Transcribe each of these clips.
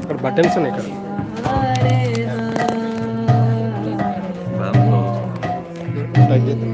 ఇక్కడ బటన్స్ ఉన్నాయి ఇక్కడ. ప్లగ్ చేద్దాం.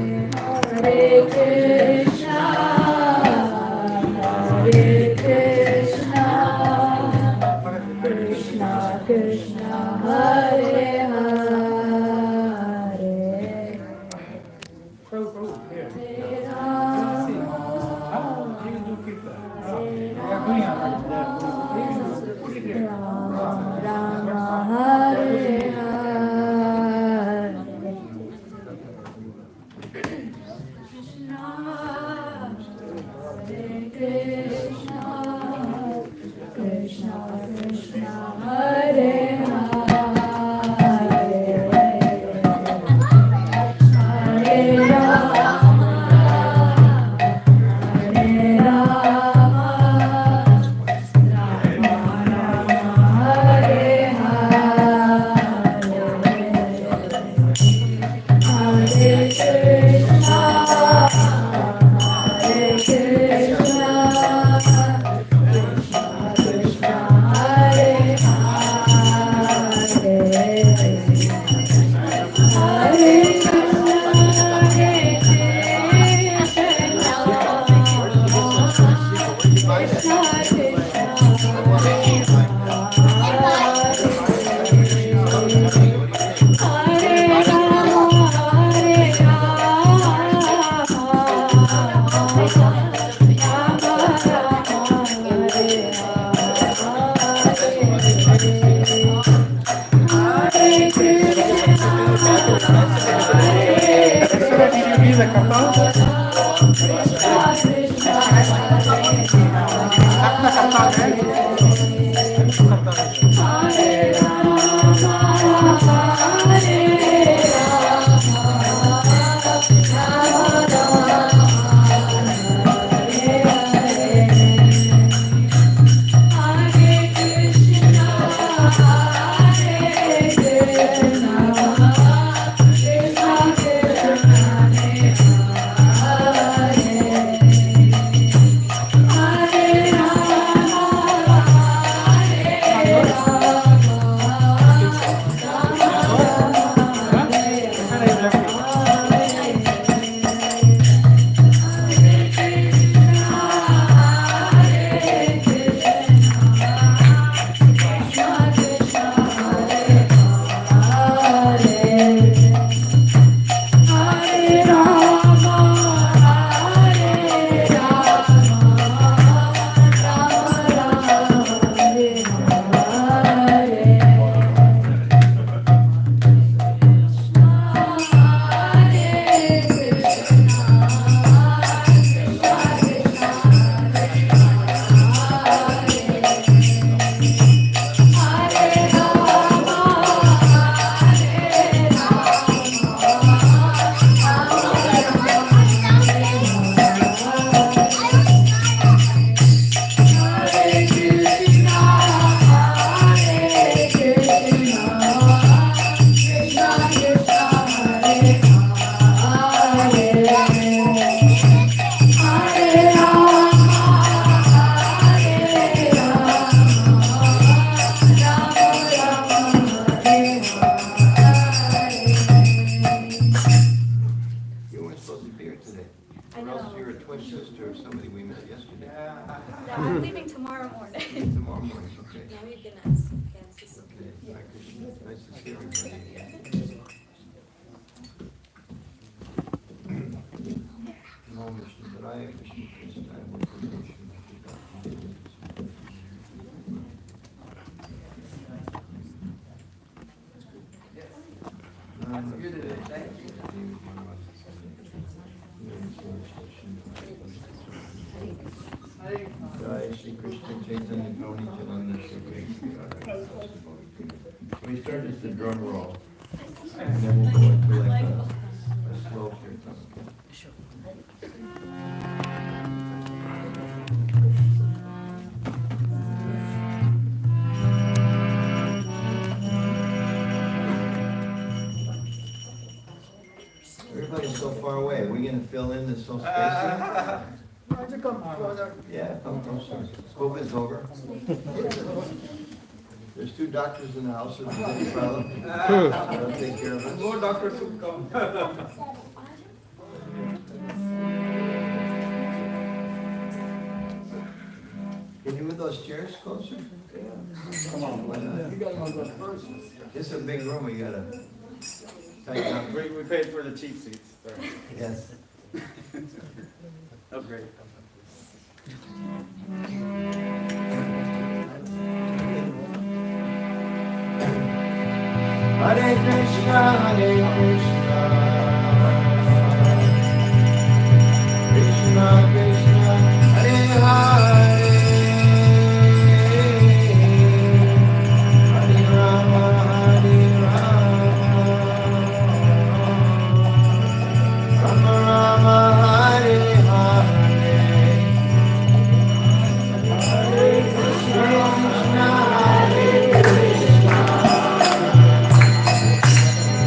I'm leaving tomorrow morning. Tomorrow morning, okay. Yeah, we've been at Kansas. Okay. Nice to see everybody. Namo Vishnu Padaya, Krishna Krishna, That's good today, thank you. Jai Shri Krishna Chaitanya Gauri Nityananda Shri Krishna. We start as the drum roll, and then we'll go into like a slow kirtan. Everybody's so far away. Are we gonna fill in this whole space? Yeah, come closer. COVID's over. There's 2 doctors in the house, if there's any problem. They'll take care of us. More doctors will come. Can you move those chairs closer? Come on, Why not? you guys want to go first? This is a big room, we gotta tighten up. We paid for the cheap seats. Sorry. Yes. Upgrade. Hare Krishna, Hare Krishna, Krishna Krishna, Hare Hare, Hare Rama, Hare Rama, Rama Rama, Hare Hare, Hare Krishna, Hare Krishna,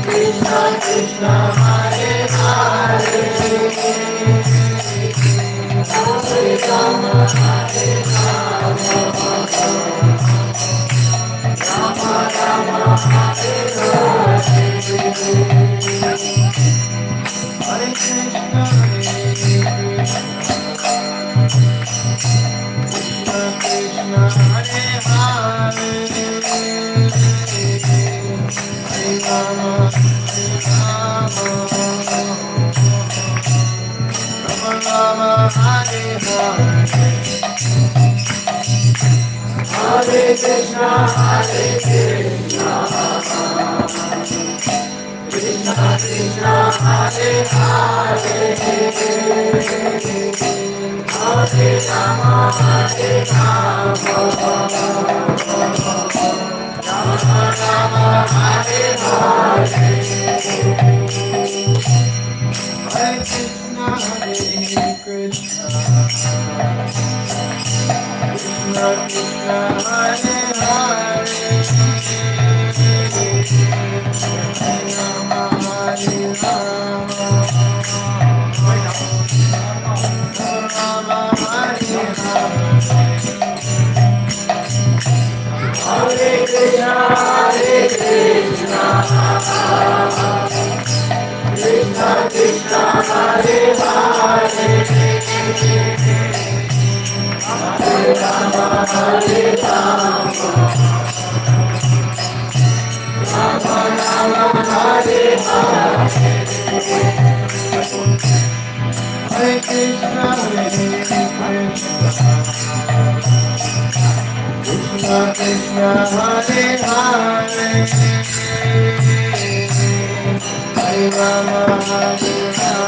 Krishna Krishna, Hare Hare, Hare Rama, Hare Rama, Rama Rama, Hare Hare, Hare Krishna, Krishna Krishna, Hare Hare, Hare Rama, Rama, Hare Hare, Hare Krishna, Hare Krishna, Krishna Krishna, Hare Hare, Hare Rama, Hare Rama, Rama Rama, Hare Hare, Hare Krishna, Hare Krishna, Krishna Krishna, Hare Hare, Hare Rama, Hare Rama,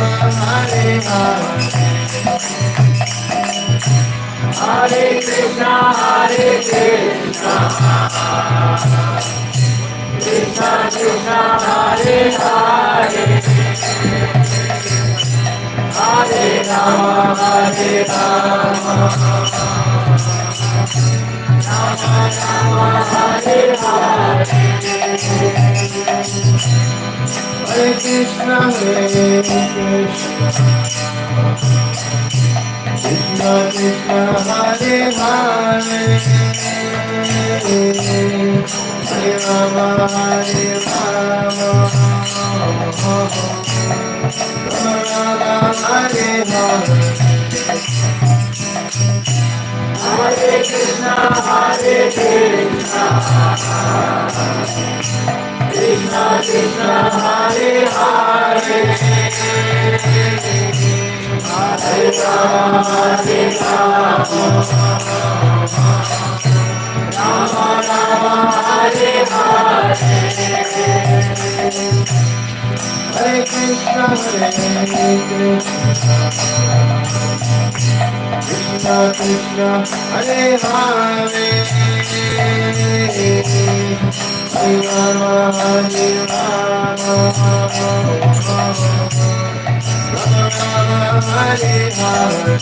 Rama Hare Hare, Hare Krishna, Hare Krishna, Krishna Krishna, Hare Hare, Hare Rama, Hare Rama, Rama Rama, Hare Hare, Hare Krishna, Hare Krishna, Krishna Krishna, Hare Hare, Hare Rama, Hare Rama, Hare Hare, Hare Krishna, Hare Krishna, Krishna Krishna, Hare Hare, Hare Rama, Hare Rama, Rama Rama, Hare Hare, Hare Krishna, Hare Krishna, Krishna Krishna, Hare Hare, Hare Rama, Hare Rama, Rama Rama, Hare Hare, Hare Krishna, Hare Krishna, Krishna Krishna, Hare Hare, Hare Rama, Hare Rama, Rama Rama, Hare Hare, Hare Krishna, Hare Krishna, Krishna Krishna, Hare Hare, Hare Rama, Hare Rama, Rama Rama, Hare Hare,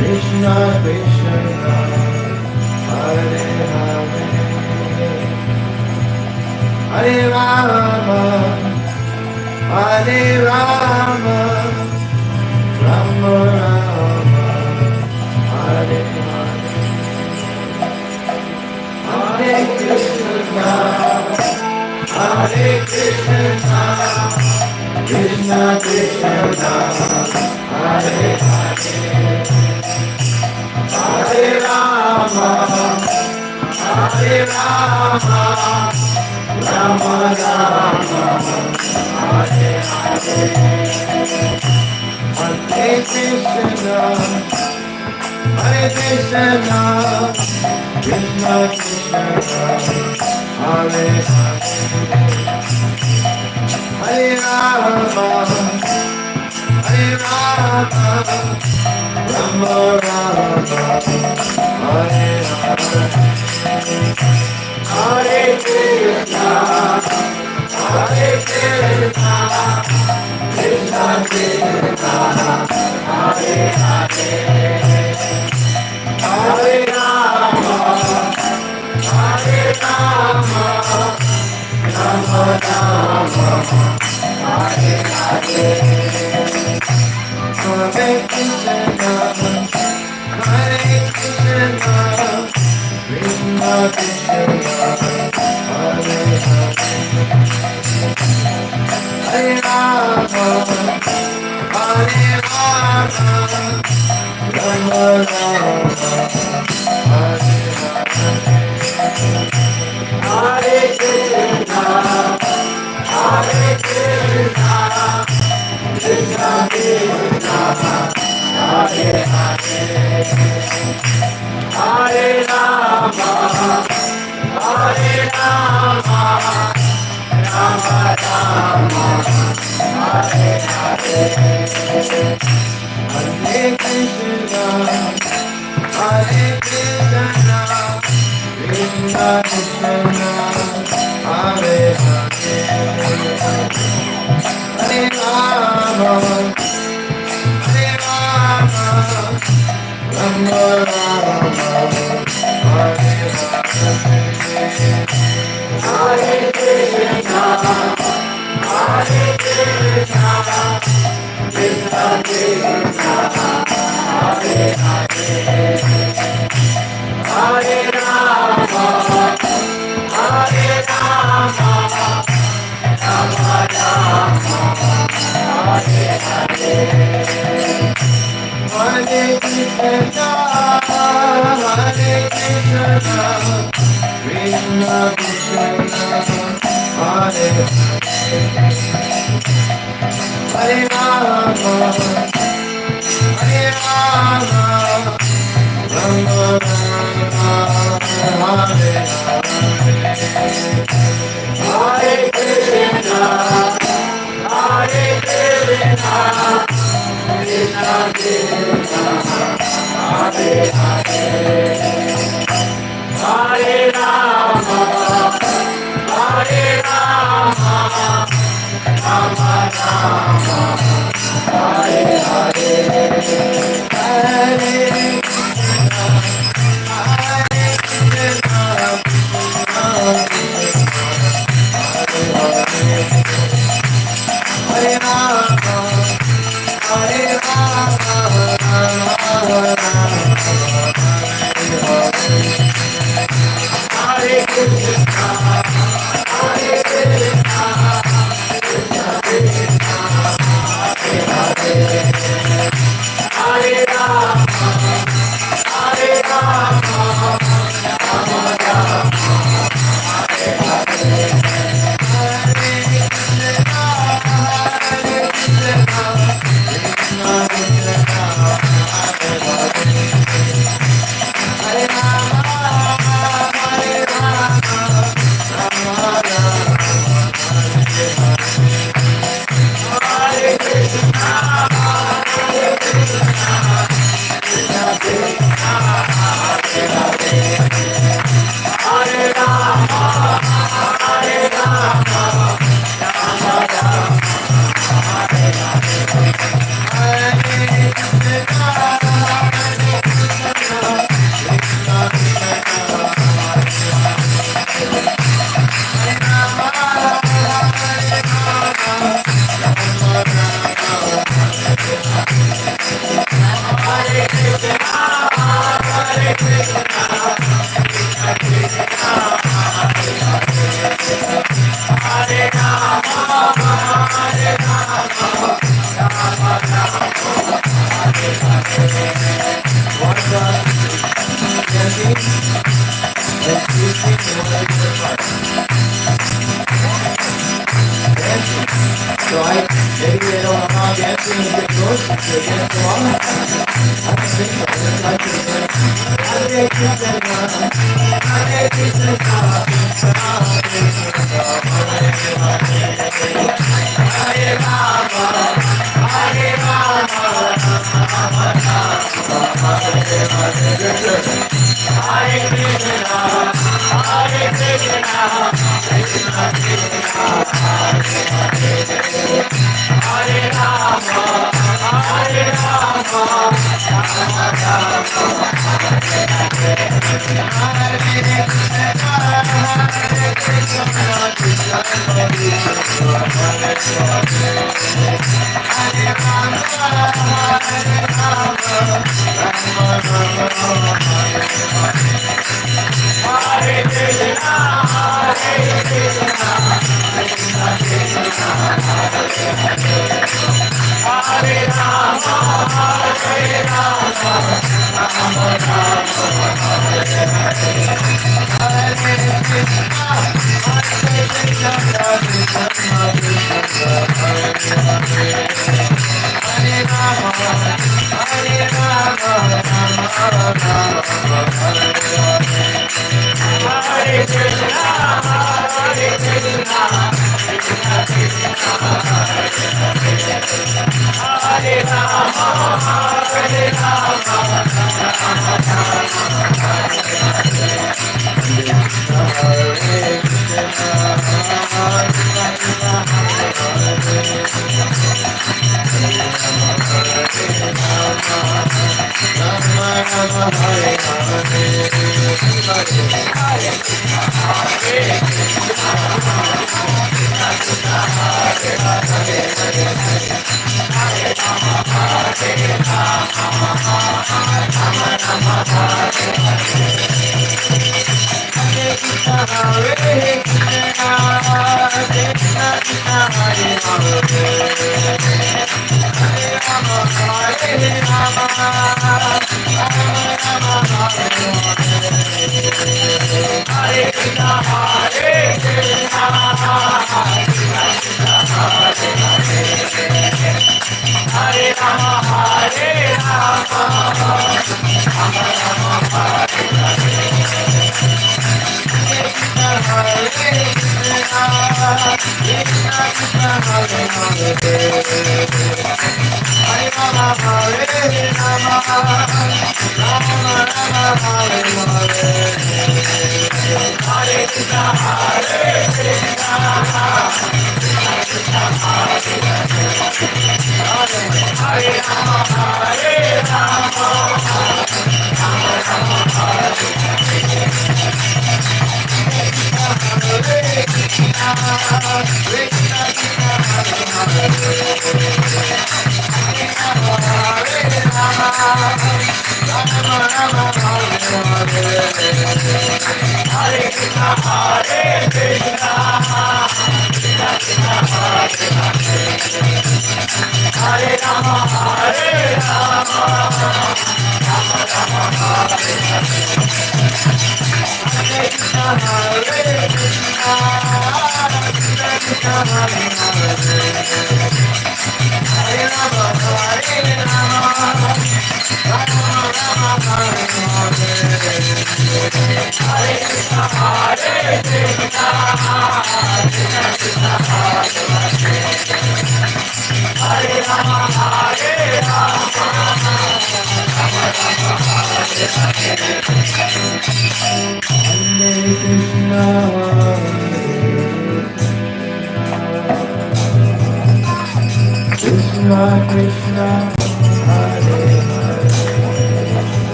Krishna Krishna, Hare Hare, Hare Rama, Hare Rama, Rama Rama, Hare Hare, Hare Krishna, Hare Krishna, Krishna Krishna, Hare Hare, Hare Rama, Hare Rama, Rama Rama, Hare Hare, Hare Krishna, Hare Krishna, Krishna Krishna, Hare Hare, Hare Rama, Hare Rama, Rama Rama, Hare Hare, Hare Krishna, Hare Krishna, Krishna Krishna, Hare Hare, Hare Rama, Hare Rama, Rama Rama, Hare Hare, Hare Krishna, Hare Krishna, Krishna Krishna, Hare Hare, Hare Rama, Hare Rama, Rama Rama, Hare Hare, Hare Krishna, Hare Krishna, Krishna Krishna, Hare Hare, Hare Rama, Hare Rama, Rama Rama, Hare Hare, Hare Krishna, Hare Krishna, Krishna Krishna, Hare Hare, Hare Rama, Hare Rama, Rama Rama, Hare Hare, Hare Krishna, Hare Krishna, Krishna Krishna, Hare Hare, Hare Rama, Hare Rama, Rama Rama, Hare Hare, Hare Krishna, Hare Krishna, Krishna Krishna, Hare Hare, Hare Rama, Hare Rama, Rama Rama, Hare Hare, Hare Krishna, Hare Krishna, Krishna Krishna, Hare Hare, Hare Rama, Hare Rama, Rama Rama, Hare Hare, Hare Krishna, Hare Krishna, Hare Rama, Hare Rama, Rama Rama, Hare Krishna, Hare Krishna, Krishna Krishna, Hare Hare, Hare Rama, Hare Rama, Rama Rama, Hare Hare, Hare Krishna, Hare Krishna, Krishna Krishna, Hare Hare, Hare Rama, Hare Rama, Rama Rama, Hare Hare, Hare Krishna, Hare Krishna, Krishna Krishna, Hare Hare, Hare Rama, Hare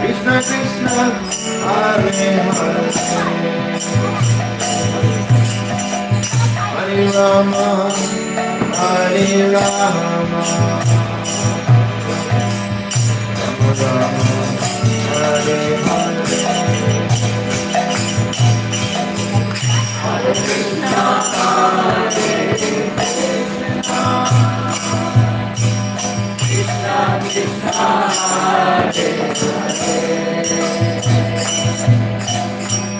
Krishna Krishna, Hare Hare, Hare Rama, Hare Rama, Rama Rama, Hare Hare, Hare Krishna, Krishna Krishna,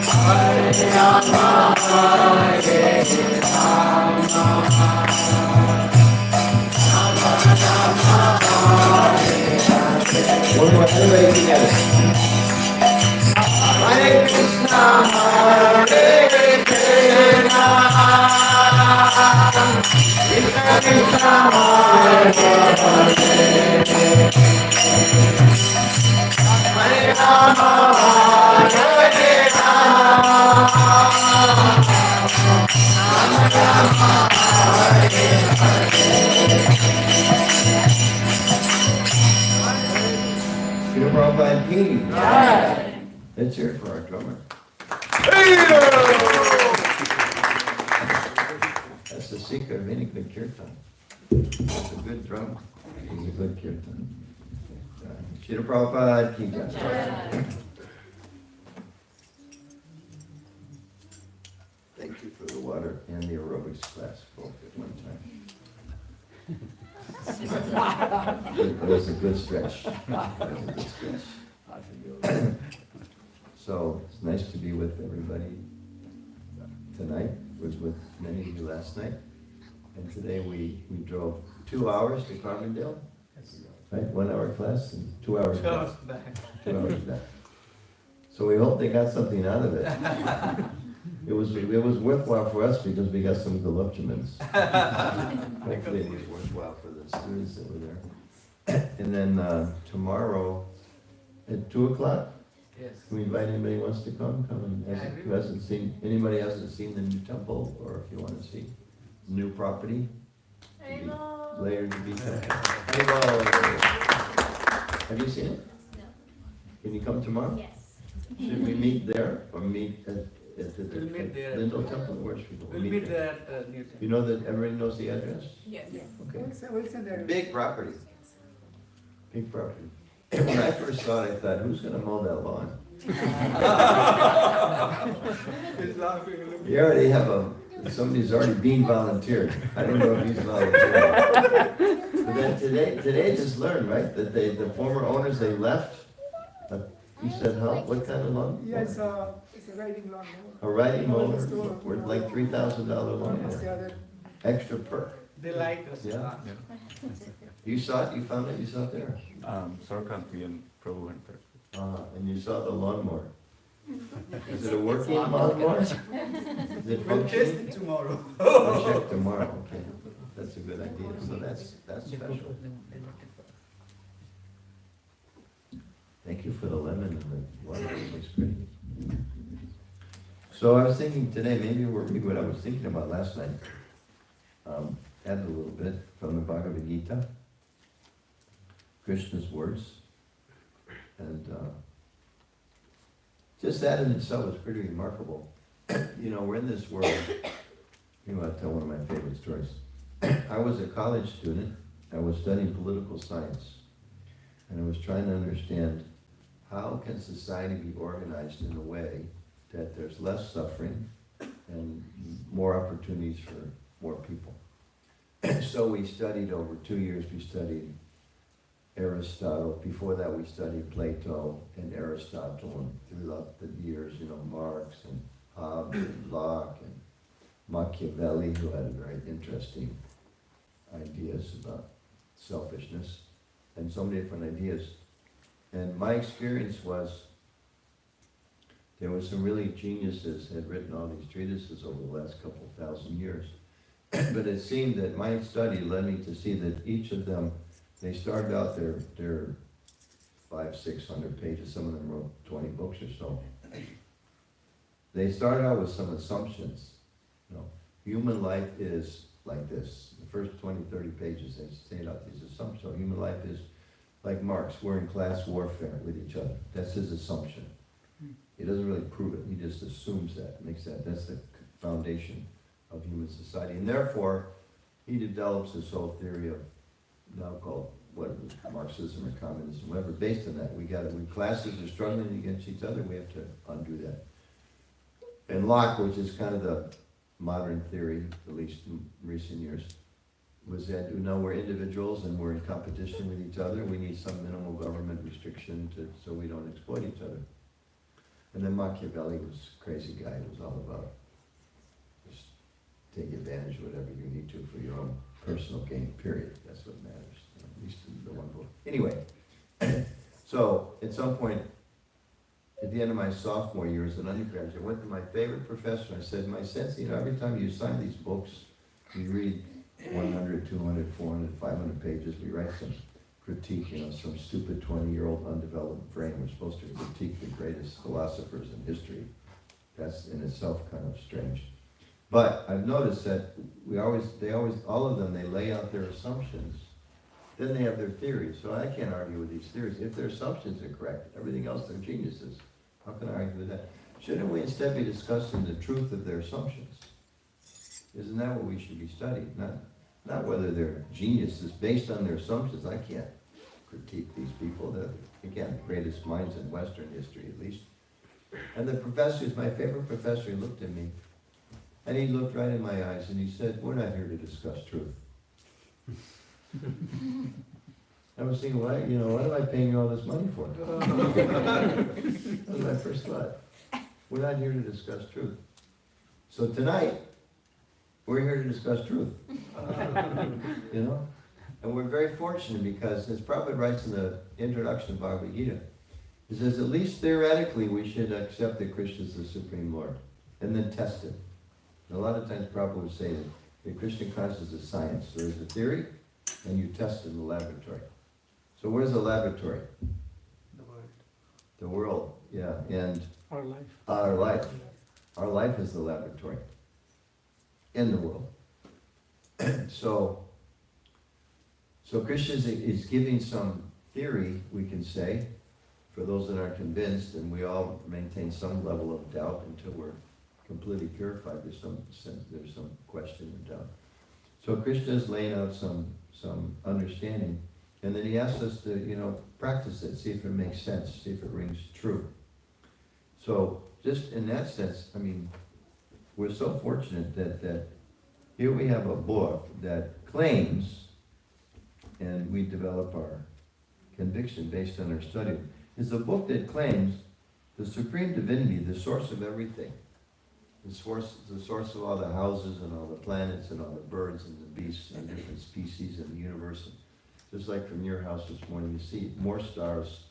Hare Hare Rama, Hare Rama, one more, everybody together. Hare Krishna, Hare Krishna, Krishna Krishna, Hare Hare Rama, Hare Prabhupada King. Let's hear it for our drummer. That's the secret of any good kirtan. It's a good drum. It's a good kirtan. Shri Prabhupada King. Thank you for the water and the aerobics class both at one time. It was a good stretch. So it's nice to be with everybody tonight. Was with many of you last night. And today we drove 2 hours to Carbondale. Right? 1 hour class and 2 hours back. 2 hours back. So we hope they got something out of it. It was worthwhile for us because we got some galoptimans. Hopefully it was worthwhile for the students that were there. And then tomorrow at 2 o'clock, Yes. can we invite anybody who wants to come and who hasn't seen, anybody hasn't seen the new temple, or if you want to see new property, later to be temple. Have you seen it? No. Can you come tomorrow? Yes. Should we meet there or meet at the We'll meet there. Lindo temple? Where should we go? We'll meet there at New Town. You know that everybody knows the address? Yes. Okay. We'll send that. Big property. Big property. And when I first saw it, I thought, who's gonna mow that lawn? He's laughing. Look. You already have somebody's already being volunteered. I don't know if he's volunteering. But then today just learned, right, that the former owners, they left. You said, how, what kind of lawn? Yeah, it's a riding lawn. A riding mower, worth like $3,000 lawn That's the mower. other. Extra perk. They like us. Yeah. You saw it, you found it, you saw it there? Sarkanti and Prabhu went there. And you saw the lawnmower. Is it a working lawnmower? Is it We'll functioning? test it tomorrow. We'll check tomorrow, okay. That's a good idea, so that's special. Thank you for the lemon and the water, it looks great. So I was thinking today, maybe we'll read what I was thinking about last night. Add a little bit from the Bhagavad Gita, Krishna's words. And just that in itself is pretty remarkable. You know, we're in this world. You know, I'll tell one of my favorite stories. I was a college student. I was studying political science. And I was trying to understand how can society be organized in a way that there's less suffering and more opportunities for more people. So we studied over 2 years, we studied Aristotle. Before that we studied Plato and Aristotle, and throughout the years, you know, Marx and Hobbes and Locke and Machiavelli, who had very interesting ideas about selfishness and so many different ideas. And my experience was there were some really geniuses had written all these treatises over the last couple of thousand years. But it seemed that my study led me to see that each of them, they started out their 500-600 pages, some of them wrote 20 books or so. They started out with some assumptions. You know, human life is like this. The first 20-30 pages, they say out these assumptions. So human life is like Marx, we're in class warfare with each other. That's his assumption. He doesn't really prove it, he just assumes that, that's the foundation of human society. And therefore, he develops this whole theory of, now called, Marxism or communism, whatever, based on that. When classes are struggling against each other, we have to undo that. And Locke, which is kind of the modern theory, at least in recent years, was that, we're individuals and we're in competition with each other. We need some minimal government restriction so we don't exploit each other. And then Machiavelli was a crazy guy. It was all about just take advantage of whatever you need to for your own personal gain, period. That's what matters, at least in the one book. Anyway, so at some point, at the end of my sophomore year as an undergraduate, I went to my favorite professor and I said, my sense, every time you sign these books, you read 100, 200, 400, 500 pages, we write some critique, some stupid 20-year-old undeveloped brain. We're supposed to critique the greatest philosophers in history. That's in itself kind of strange. But I've noticed that all of them, they lay out their assumptions, then they have their theories. So I can't argue with these theories. If their assumptions are correct, everything else, they're geniuses. How can I argue with that? Shouldn't we instead be discussing the truth of their assumptions? Isn't that what we should be studying? Not whether they're geniuses based on their assumptions. I can't critique these people. They're, again, greatest minds in Western history, at least. And the professor, my favorite professor, he looked at me, and he looked right in my eyes, and he said, we're not here to discuss truth. I was thinking, what am I paying you all this money for? That was my first thought. We're not here to discuss truth. So tonight, we're here to discuss truth. And we're very fortunate because, as Prabhupada writes in the introduction of Bhagavad Gita, he says, at least theoretically we should accept that Krishna is the Supreme Lord, and then test it. And a lot of times Prabhupada would say that the Krishna consciousness is science. There is a theory, and you test it in the laboratory. So where's the laboratory? The world. The world, yeah, and Our life. our life. Our life is the laboratory in the world. So Krishna is giving some theory, we can say, for those that aren't convinced, and we all maintain some level of doubt until we're completely purified. There's some question or doubt. So Krishna is laying out some understanding, and then he asks us to, practice it, see if it makes sense, see if it rings true. So just in that sense, we're so fortunate that here we have a book that claims, and we develop our conviction based on our study, is a book that claims the Supreme Divinity, the source of everything, the source of all the houses and all the planets and all the birds and the beasts and different species in the universe. Just like from your house this morning, you see more stars,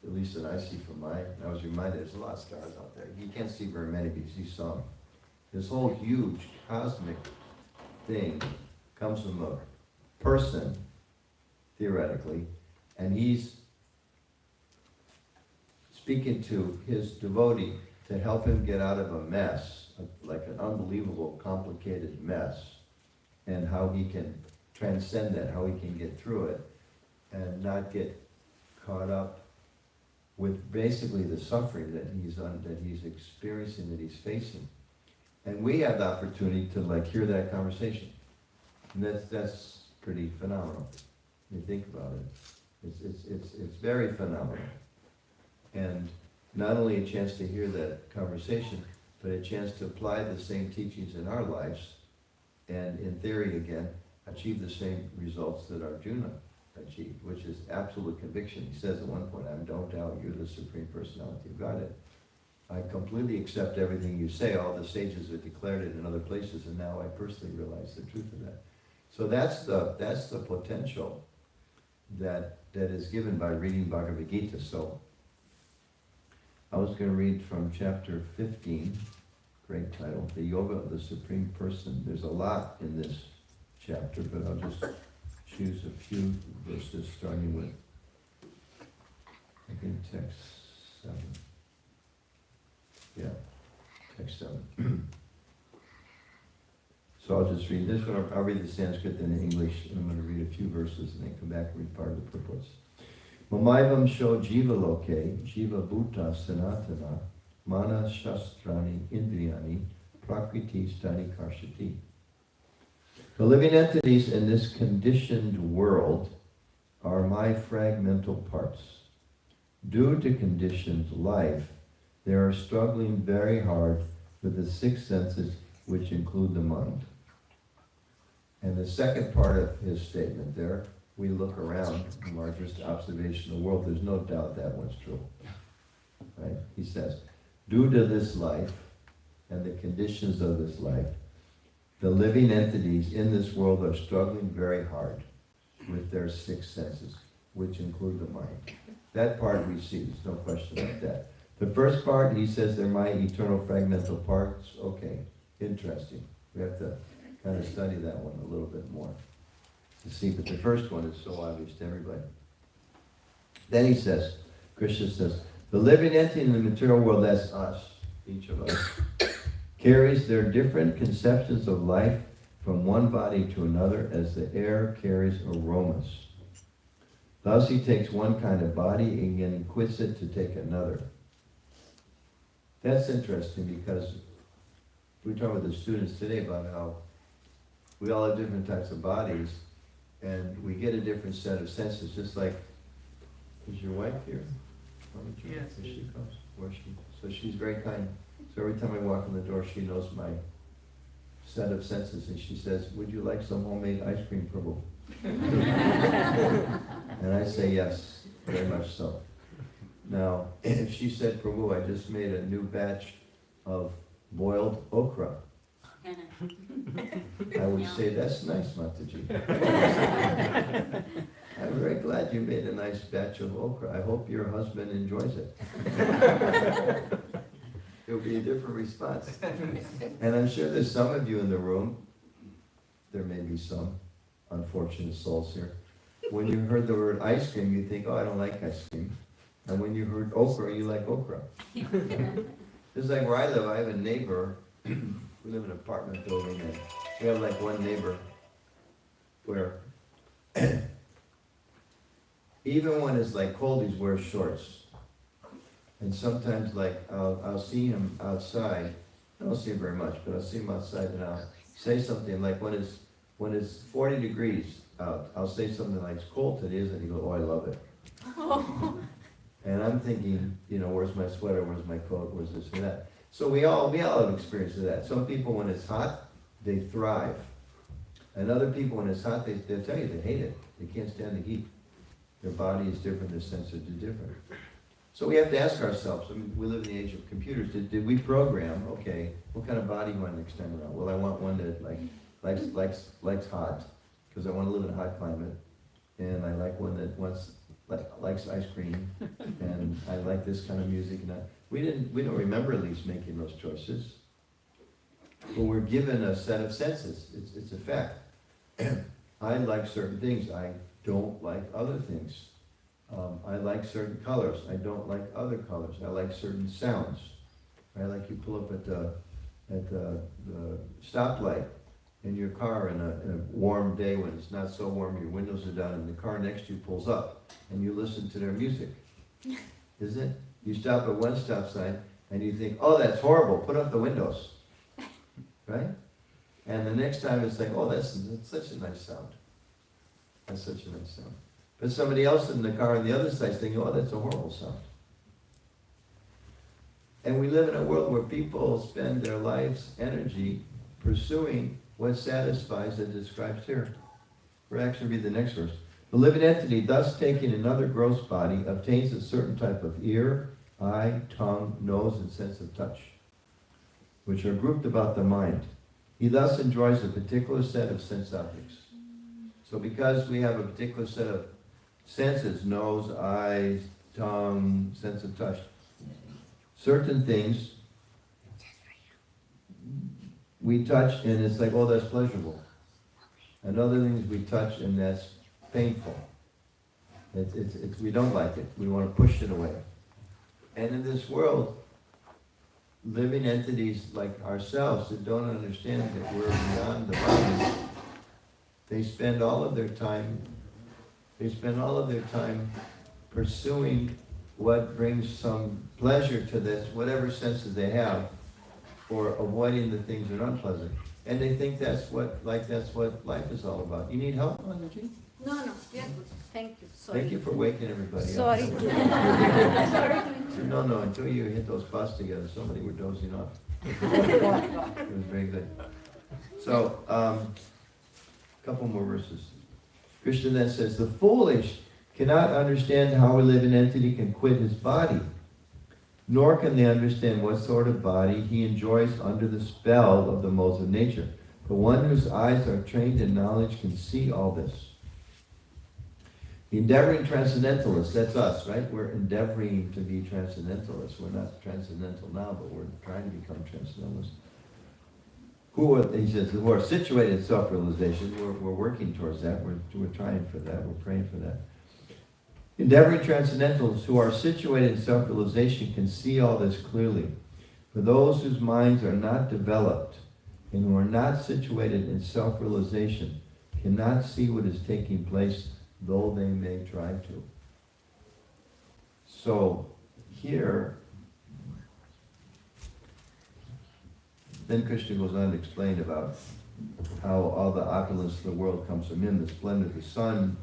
at least that I see from mine. I was reminded there's a lot of stars out there. You can't see very many because you saw them. This whole huge cosmic thing comes from a person, theoretically, and he's speaking to his devotee to help him get out of a mess, like an unbelievable, complicated mess, and how he can transcend that, how he can get through it, and not get caught up with basically the suffering that he's experiencing, that he's facing. And we have the opportunity to hear that conversation. And that's pretty phenomenal. When you think about it. It's very phenomenal. And not only a chance to hear that conversation, but a chance to apply the same teachings in our lives, and in theory again, achieve the same results that Arjuna achieved, which is absolute conviction. He says at one point, I don't doubt you're the Supreme Personality of Godhead. I completely accept everything you say. All the sages have declared it in other places, and now I personally realize the truth of that. So that's the potential that is given by reading Bhagavad Gita. So I was going to read from chapter 15, great title, The Yoga of the Supreme Person. There's a lot in this chapter, but I'll just choose a few verses starting with, I think, text 7. Yeah, text 7. So I'll just read this one. I'll read the Sanskrit, then the English, and I'm going to read a few verses and then come back and read part of the purports. Mamaivam sho jiva loke, jiva bhuta sanatana, mana shastrani indriyani, prakriti stani karshati. The living entities in this conditioned world are my fragmental parts. Due to conditioned life, they are struggling very hard with the six senses, which include the mind. And the second part of his statement there, we look around from our just observation of the world, there's no doubt that one's true. Right? He says, due to this life and the conditions of this life, the living entities in this world are struggling very hard with their six senses, which include the mind. That part we see, there's no question about that. The first part, he says, they're my eternal fragmental parts. Okay, interesting. We have to kind of study that one a little bit more to see, but the first one is so obvious to everybody. Then he says, Krishna says, the living entity in the material world, that's us, each of us, carries their different conceptions of life from one body to another as the air carries aromas. Thus he takes one kind of body and then quits it to take another. That's interesting because we talk with the students today about how we all have different types of bodies and we get a different set of senses, just like, is your wife here? Yes. Here she comes. Where's she? So she's very kind. So every time I walk in the door, she knows my set of senses and she says, would you like some homemade ice cream, Prabhu? And I say yes, very much so. Now, if she said, Prabhu, I just made a new batch of boiled okra, I would say, that's nice, Mataji. I'm very glad you made a nice batch of okra. I hope your husband enjoys it. It'll be a different response. And I'm sure there's some of you in the room, there may be some unfortunate souls here. When you heard the word ice cream, you think, oh, I don't like ice cream. And when you heard okra, you like okra. Just like where I live, I have a neighbor. We live in an apartment building, and we have like one neighbor where even when it's like cold, he wears shorts. And sometimes like I'll see him outside. I don't see him very much, but I'll see him outside and I'll say something like when it's 40 degrees out, I'll say something like, it's cold today, isn't it? He goes, oh, I love it. And I'm thinking, you know, where's my sweater, where's my coat, where's this and that. So we all have experience of that. Some people, when it's hot, they thrive. And other people, when it's hot, they'll tell you they hate it. They can't stand the heat. Their body is different, their senses are different. So we have to ask ourselves, I mean, we live in the age of computers, did we program, okay, what kind of body do you want next time around? Well, I want one that likes hot, because I want to live in a hot climate. And I like one that likes ice cream, and I like this kind of music. And we don't remember at least making those choices. But we're given a set of senses. It's a fact. I like certain things. I don't like other things. I like certain colors. I don't like other colors. I like certain sounds. I like you pull up at the stoplight in your car in a warm day when it's not so warm, your windows are down, and the car next to you pulls up, and you listen to their music. Isn't it? You stop at one stop sign, and you think, oh, that's horrible, put up the windows. Right? And the next time it's like, oh, that's such a nice sound. That's such a nice sound. But somebody else in the car on the other side is thinking, oh, that's a horrible sound. And we live in a world where people spend their life's energy pursuing what satisfies and describes here. We'll actually read the next verse. The living entity, thus taking another gross body, obtains a certain type of ear, eye, tongue, nose, and sense of touch, which are grouped about the mind. He thus enjoys a particular set of sense objects. So because we have a particular set of senses, nose, eyes, tongue, sense of touch, certain things we touch and it's like, oh, that's pleasurable. And other things we touch and that's painful. We don't like it. We want to push it away. And in this world, living entities like ourselves that don't understand that we're beyond the body, they spend all of their time pursuing what brings some pleasure to this, whatever senses they have, or avoiding the things that are unpleasant. And they think that's what life is all about. You need help, Anji? No, we are good. Thank you. Sorry. Thank you for waking everybody up. Sorry. Sorry. No, until you hit those spots together, somebody were dozing off. It was very good. So, couple more verses. Krishna then says, the foolish cannot understand how a living entity can quit his body, nor can they understand what sort of body he enjoys under the spell of the modes of nature. The one whose eyes are trained in knowledge can see all this. The endeavoring transcendentalists, that's us, right? We're endeavoring to be transcendentalists. We're not transcendental now, but we're trying to become transcendentalists. He says, who are situated in self-realization, we're working towards that. We're trying for that. We're praying for that. Endeavoring transcendentalists who are situated in self-realization can see all this clearly. For those whose minds are not developed and who are not situated in self-realization cannot see what is taking place, though they may try to. So, here, then Krishna goes on to explain about how all the opulence of the world comes from him, the splendor of the sun,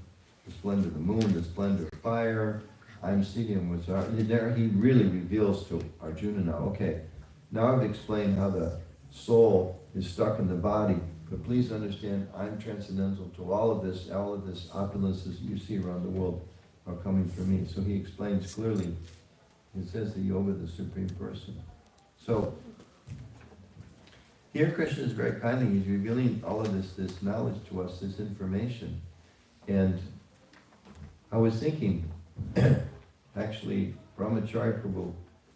the splendor of the moon, the splendor of fire. I'm seeing with there he really reveals to Arjuna now, okay, now I've explained how the soul is stuck in the body, but please understand I'm transcendental to all of this opulences you see around the world are coming from me. So he explains clearly, he says the yoga of the Supreme Person. So here Krishna is very kindly, he's revealing all of this knowledge to us, this information. And I was thinking, actually, Brahmachari Prabhu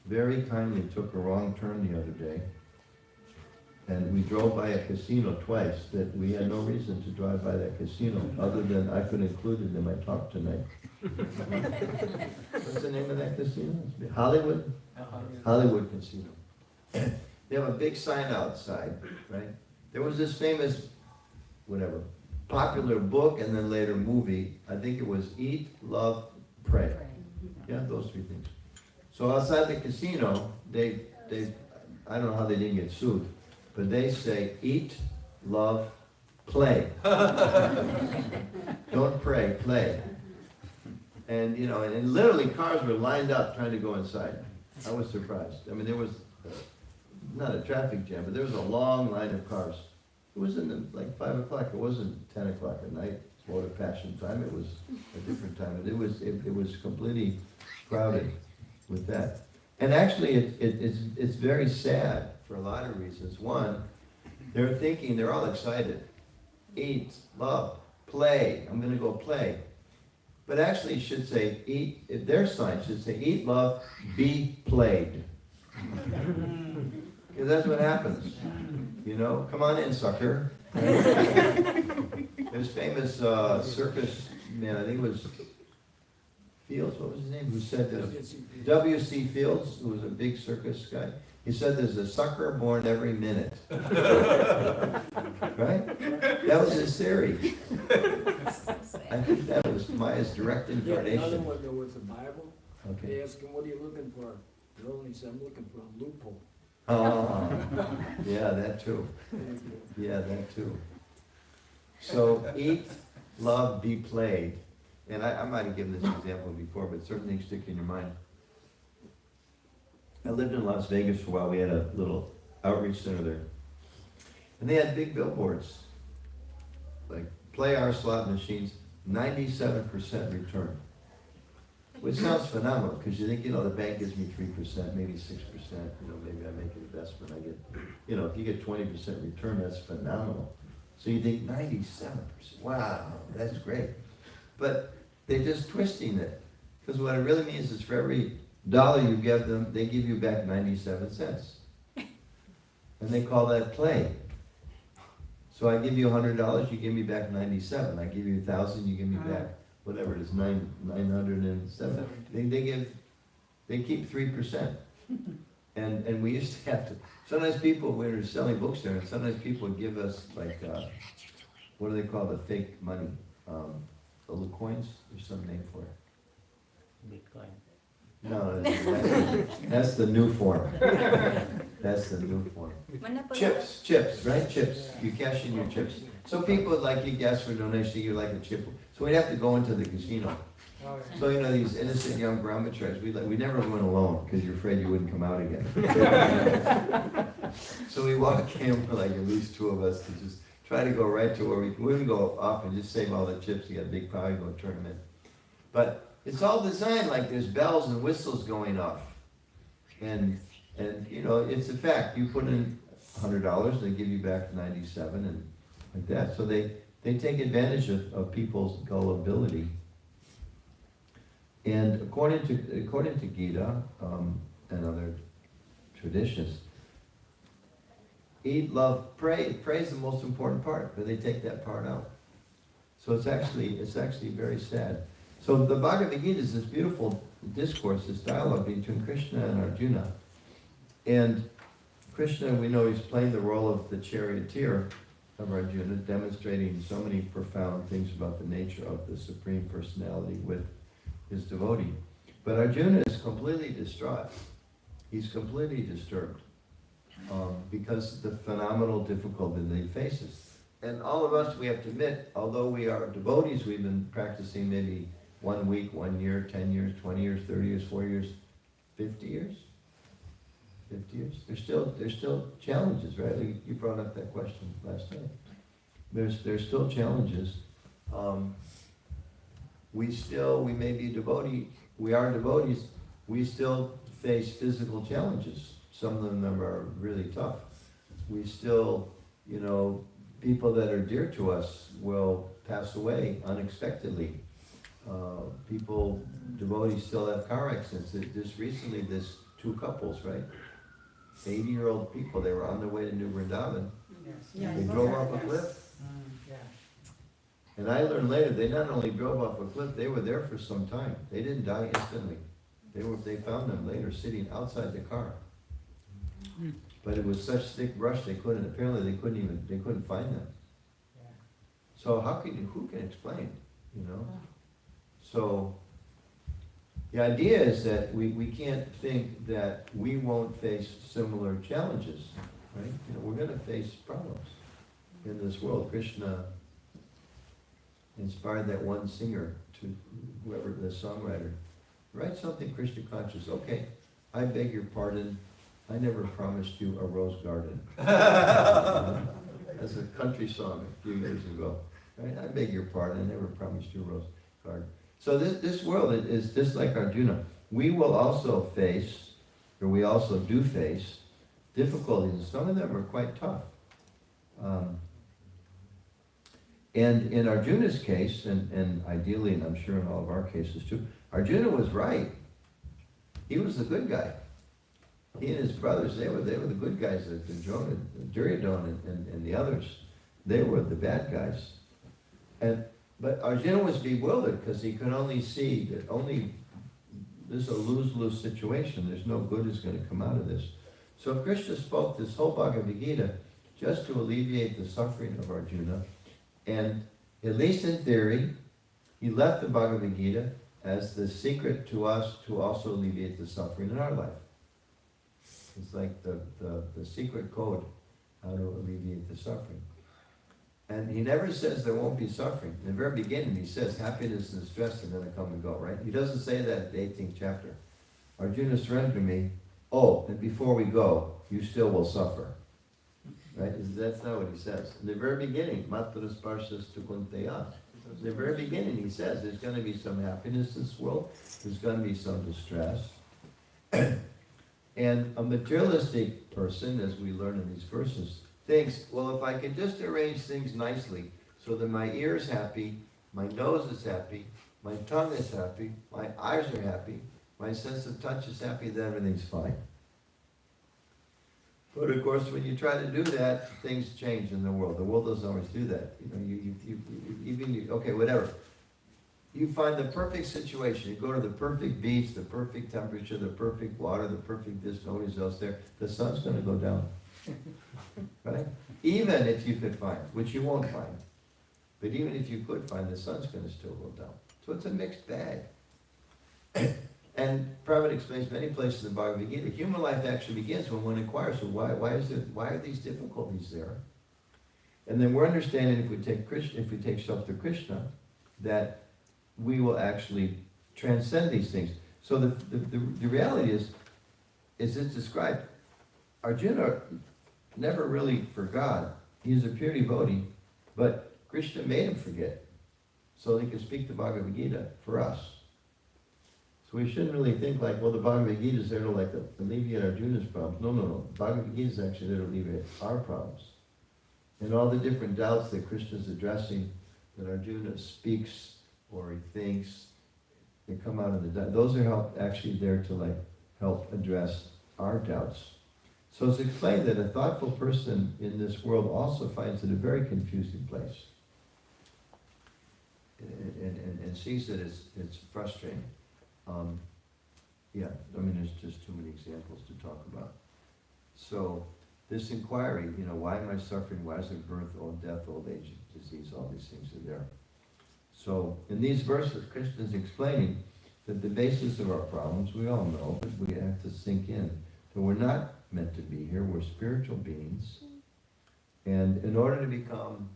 very kindly took a wrong turn the other day. And we drove by a casino twice that we had no reason to drive by that casino, other than I could include it in my talk tonight. What's the name of that casino? Hollywood? Hollywood Casino. They have a big sign outside, right? There was this famous, popular book and then later movie. I think it was Eat, Love, Pray. Yeah, those three things. So outside the casino, they I don't know how they didn't get sued, but they say eat, love, play. Don't pray, play. And and literally cars were lined up trying to go inside. I was surprised. I mean, there was not a traffic jam, but there was a long line of cars. It was like 5 o'clock. It wasn't 10 o'clock at night. It's Water Passion time. It was a different time. It was completely crowded with that. And actually, it's very sad for a lot of reasons. One, they're all excited. Eat, love, play. I'm going to go play. But actually, it should say eat. Their sign should say eat, love, be played. Because that's what happens. Come on in, sucker. There's famous circus man, I think it was Fields, what was his name? Who said this? W.C. Fields, who was a big circus guy. He said there's a sucker born every minute. Right? That was his theory. I think that was Maya's direct incarnation. Another one, there was a Bible. Okay. They asked him, what are you looking for? He only said, I'm looking for a loophole. Oh, yeah, that too. Yeah, that too. So, eat, love, be played. And I might have given this example before, but certain things stick in your mind. I lived in Las Vegas for a while. We had a little outreach center there. And they had big billboards. Like, play our slot machines, 97% return. Which sounds phenomenal, because you think, the bank gives me 3%, maybe 6%, maybe I make an investment, I get, if you get 20% return, that's phenomenal. So you think 97%, wow, that's great. But they're just twisting it. Because what it really means is for every dollar you give them, they give you back 97 cents. And they call that play. So I give you $100, you give me back 97. I give you 1,000, you give me back whatever it is, 907. They keep 3%. And we used to have to, sometimes people, when we were selling books there, and sometimes people would give us like, what do they call the fake money? The little coins? There's some name for it. Bitcoin. No, that's the new form. That's the new form. Mana pala? Chips, right? Chips. You cash in your chips. So people would like you ask for a donation, you like a chip. So we'd have to go into the casino. So these innocent young brahmacharis, we never went alone because you're afraid you wouldn't come out again. So we walk in for like at least two of us to just try to go right to where we wouldn't go off and just save all the chips. You got a big pile, you go tournament. But it's all designed like there's bells and whistles going off. And it's a fact. You put in $100, they give you back 97 and like that. So they take advantage of people's gullibility. And according to Gita and other traditions, eat, love, pray. Pray is the most important part, but they take that part out. So it's actually very sad. So the Bhagavad Gita is this beautiful discourse, this dialogue between Krishna and Arjuna. And Krishna, we know he's playing the role of the charioteer of Arjuna, demonstrating so many profound things about the nature of the Supreme Personality with his devotee. But Arjuna is completely distraught. He's completely disturbed because of the phenomenal difficulty that he faces. And all of us, we have to admit, although we are devotees, we've been practicing maybe 1 week, 1 year, 10 years, 20 years, 30 years, 4 years, 50 years? 50 years? There's still challenges, right? You brought up that question last night. There's still challenges. We may be devotee, we are devotees, we still face physical challenges. Some of them are really tough. We still, people that are dear to us will pass away unexpectedly. Devotees still have car accidents. Just recently, this 2 couples, right? 80-year-old people, they were on their way to New Vrindavan. They drove off a cliff. And I learned later, they not only drove off a cliff, they were there for some time. They didn't die instantly. They found them later sitting outside the car. But it was such thick brush they couldn't find them. So who can explain, So the idea is that we can't think that we won't face similar challenges, right? We're going to face problems in this world. Krishna inspired that one singer to whoever the songwriter, write something Krishna conscious. Okay, I beg your pardon, I never promised you a rose garden. That's a country song a few years ago. Right? I beg your pardon, I never promised you a rose garden. So this world is just like Arjuna. We will also face, or we also do face, difficulties, and some of them are quite tough. And in Arjuna's case, and ideally, and I'm sure in all of our cases too, Arjuna was right. He was the good guy. He and his brothers, they were the good guys. Duryodhana and the others, they were the bad guys. But Arjuna was bewildered because he could only see that this is a lose-lose situation. There's no good is going to come out of this. So Krishna spoke this whole Bhagavad Gita just to alleviate the suffering of Arjuna. And at least in theory, he left the Bhagavad Gita as the secret to us to also alleviate the suffering in our life. It's like the secret code, how to alleviate the suffering. And he never says there won't be suffering. In the very beginning, he says happiness and stress are going to come and go, right? He doesn't say that in the 18th chapter. Arjuna, surrender to me. Oh, and before we go, you still will suffer. Right? That's not what he says. In the very beginning, Matra Sparshas tu Kunteya. In the very beginning, he says there's going to be some happiness in this world. There's going to be some distress. And a materialistic person, as we learn in these verses, thinks, well, if I can just arrange things nicely so that my ear is happy, my nose is happy, my tongue is happy, my eyes are happy, my sense of touch is happy, then everything's fine. But of course, when you try to do that, things change in the world. The world doesn't always do that. Okay, whatever. You find the perfect situation. You go to the perfect beach, the perfect temperature, the perfect water, the perfect this, nobody's else there. The sun's going to go down. Right? Even if you could find, which you won't find. But even if you could find, the sun's going to still go down. So it's a mixed bag. And Prabhupada explains many places in the Bhagavad Gita, human life actually begins when one inquires, so why are these difficulties there? And then we're understanding if we take shelter Krishna, that we will actually transcend these things. So the reality is it's described, Arjuna never really forgot. He is a pure devotee, but Krishna made him forget, so he could speak the Bhagavad Gita for us. So we shouldn't really think like, well, the Bhagavad Gita is there to like alleviate Arjuna's problems. No. The Bhagavad Gita is actually there to alleviate our problems. And all the different doubts that Krishna is addressing, that Arjuna speaks or he thinks, they come out of the doubt. Those are actually there to like help address our doubts. So it's explained that a thoughtful person in this world also finds it a very confusing place. And sees that it's frustrating. There's just too many examples to talk about. So this inquiry, why am I suffering? Why is there birth, old death, old age, disease? All these things are there. So in these verses, Krishna is explaining that the basis of our problems, we all know, but we have to sink in. That we're not meant to be here. We're spiritual beings. And in order to become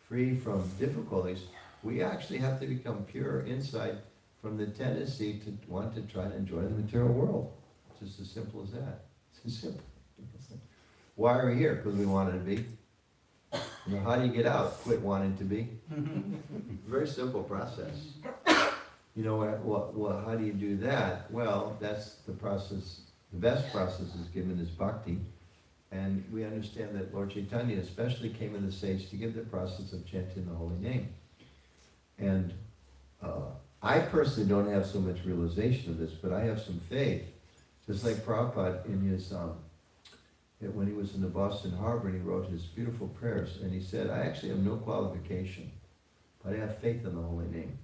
free from difficulties, we actually have to become pure inside from the tendency to want to try to enjoy the material world. It's just as simple as that. It's simple. Why are we here? Because we wanted to be. How do you get out? Quit wanting to be. Very simple process. How do you do that? Well, that's the process. The best process is given as bhakti. And we understand that Lord Chaitanya especially came in the sage to give the process of chanting the holy name. And I personally don't have so much realization of this, but I have some faith. Just like Prabhupada in his, when he was in the Boston Harbor, and he wrote his beautiful prayers, and he said, I actually have no qualification, but I have faith in the holy name.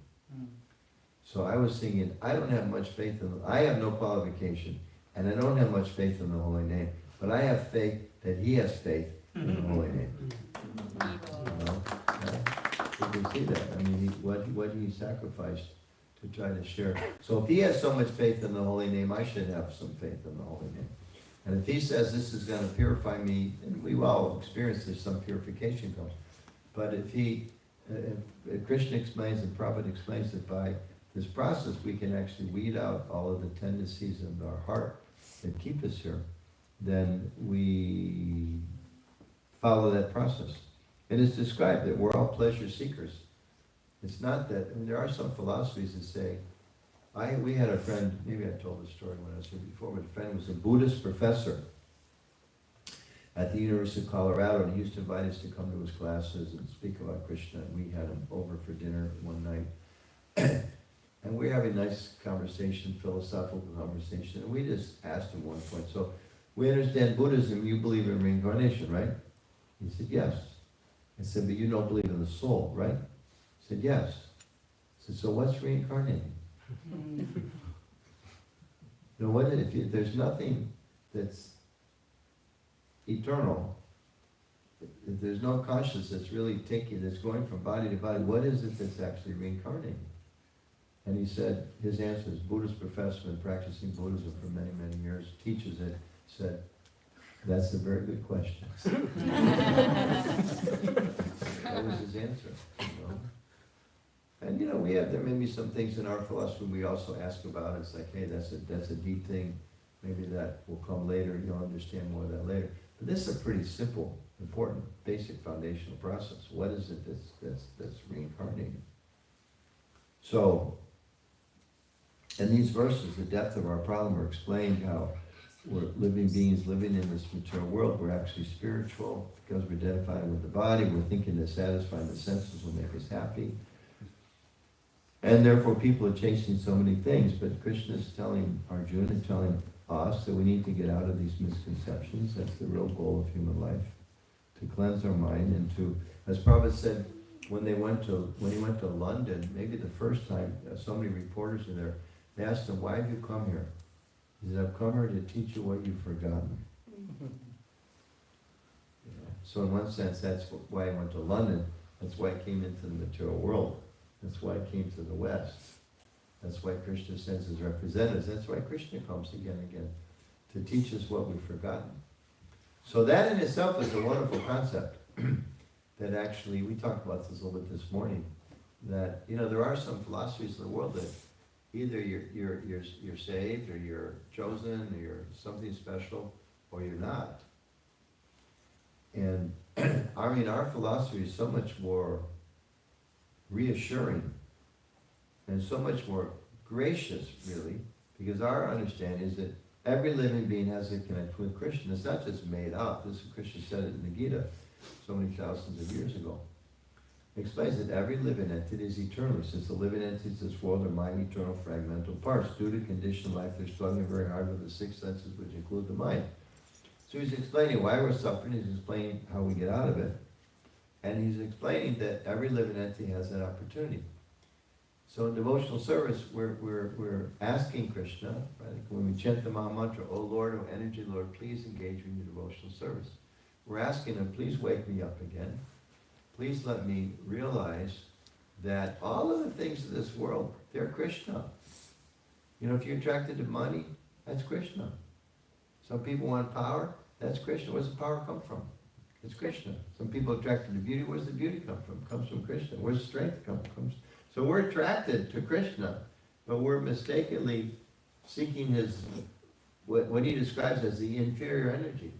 So I was thinking, I don't have much faith I have no qualification, and I don't have much faith in the holy name, but I have faith that he has faith in the holy name. You can see that. I mean, what he sacrificed to try to share. So if he has so much faith in the holy name, I should have some faith in the holy name. And if he says this is going to purify me, and we all experience there's some purification comes. But if Krishna explains and Prabhupada explains that by this process we can actually weed out all of the tendencies in our heart that keep us here, then we follow that process. And it's described that we're all pleasure seekers. It's not that, there are some philosophies that say, we had a friend, maybe I told this story when I was here before, but a friend was a Buddhist professor at the University of Colorado, and he used to invite us to come to his classes and speak about Krishna, and we had him over for dinner one night. And we were having a nice conversation, philosophical conversation, and we just asked him one point, so we understand Buddhism, you believe in reincarnation, right? He said, yes. I said, but you don't believe in the soul, right? He said, yes. I said, so what's reincarnating? If there's nothing that's eternal, if there's no consciousness that's really that's going from body to body, what is it that's actually reincarnating? And he said, his answer is, Buddhist professor, been practicing Buddhism for many, many years, teaches it, said, that's a very good question. That was his answer. And there may be some things in our philosophy we also ask about. It's like, hey, that's a deep thing. Maybe that will come later. You'll understand more of that later. But this is a pretty simple, important, basic foundational process. What is it that's reincarnating? So, in these verses, the depth of our problem are explained how we're living beings living in this material world. We're actually spiritual because we're identifying with the body. We're thinking that satisfying the senses will make us happy. And therefore people are chasing so many things. But Krishna is telling Arjuna, telling us that we need to get out of these misconceptions. That's the real goal of human life. To cleanse our mind and to, as Prabhupada said, when he went to London, maybe the first time, so many reporters were there, they asked him, why have you come here? He said, I've come here to teach you what you've forgotten. So in one sense, that's why he went to London. That's why he came into the material world. That's why he came to the West. That's why Krishna sends his representatives. That's why Krishna comes again and again, to teach us what we've forgotten. So that in itself is a wonderful concept. That actually, we talked about this a little bit this morning, that, there are some philosophies in the world that either you're saved, or you're chosen, or you're something special, or you're not. And our philosophy is so much more reassuring and so much more gracious, really, because our understanding is that every living being has a connection with Krishna. It's not just made up. This is Krishna said it in the Gita so many thousands of years ago. It explains that every living entity is eternal. Since the living entities of this world are mind eternal fragmental parts. Due to conditioned life, they're struggling very hard with the six senses, which include the mind. So he's explaining why we're suffering. He's explaining how we get out of it. And he's explaining that every living entity has that opportunity. So in devotional service, we're asking Krishna, right? When we chant the Maha Mantra, O Lord, O Energy Lord, please engage me in the devotional service. We're asking him, please wake me up again. Please let me realize that all of the things of this world, they're Krishna. If you're attracted to money, that's Krishna. Some people want power, that's Krishna. Where's the power come from? It's Krishna. Some people are attracted to beauty, where's the beauty come from? It comes from Krishna. Where's the strength come from? So we're attracted to Krishna, but we're mistakenly seeking his, what he describes as the inferior energy.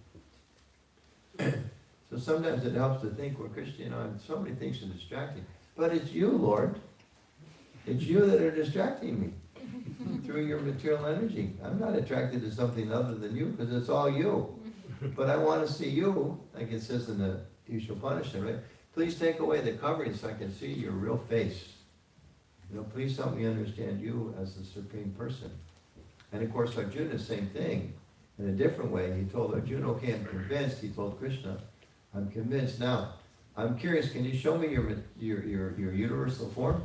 So sometimes it helps to think, well, Krishna, so many things are distracting. But it's you, Lord. It's you that are distracting me through your material energy. I'm not attracted to something other than you, because it's all you. But I want to see you, like it says in the Upanishad, right? Please take away the covering so I can see your real face. Please help me understand you as the Supreme Person. And of course, Arjuna, same thing. In a different way, he told Arjuna, okay, I'm convinced. He told Krishna, I'm convinced. Now, I'm curious, can you show me your universal form?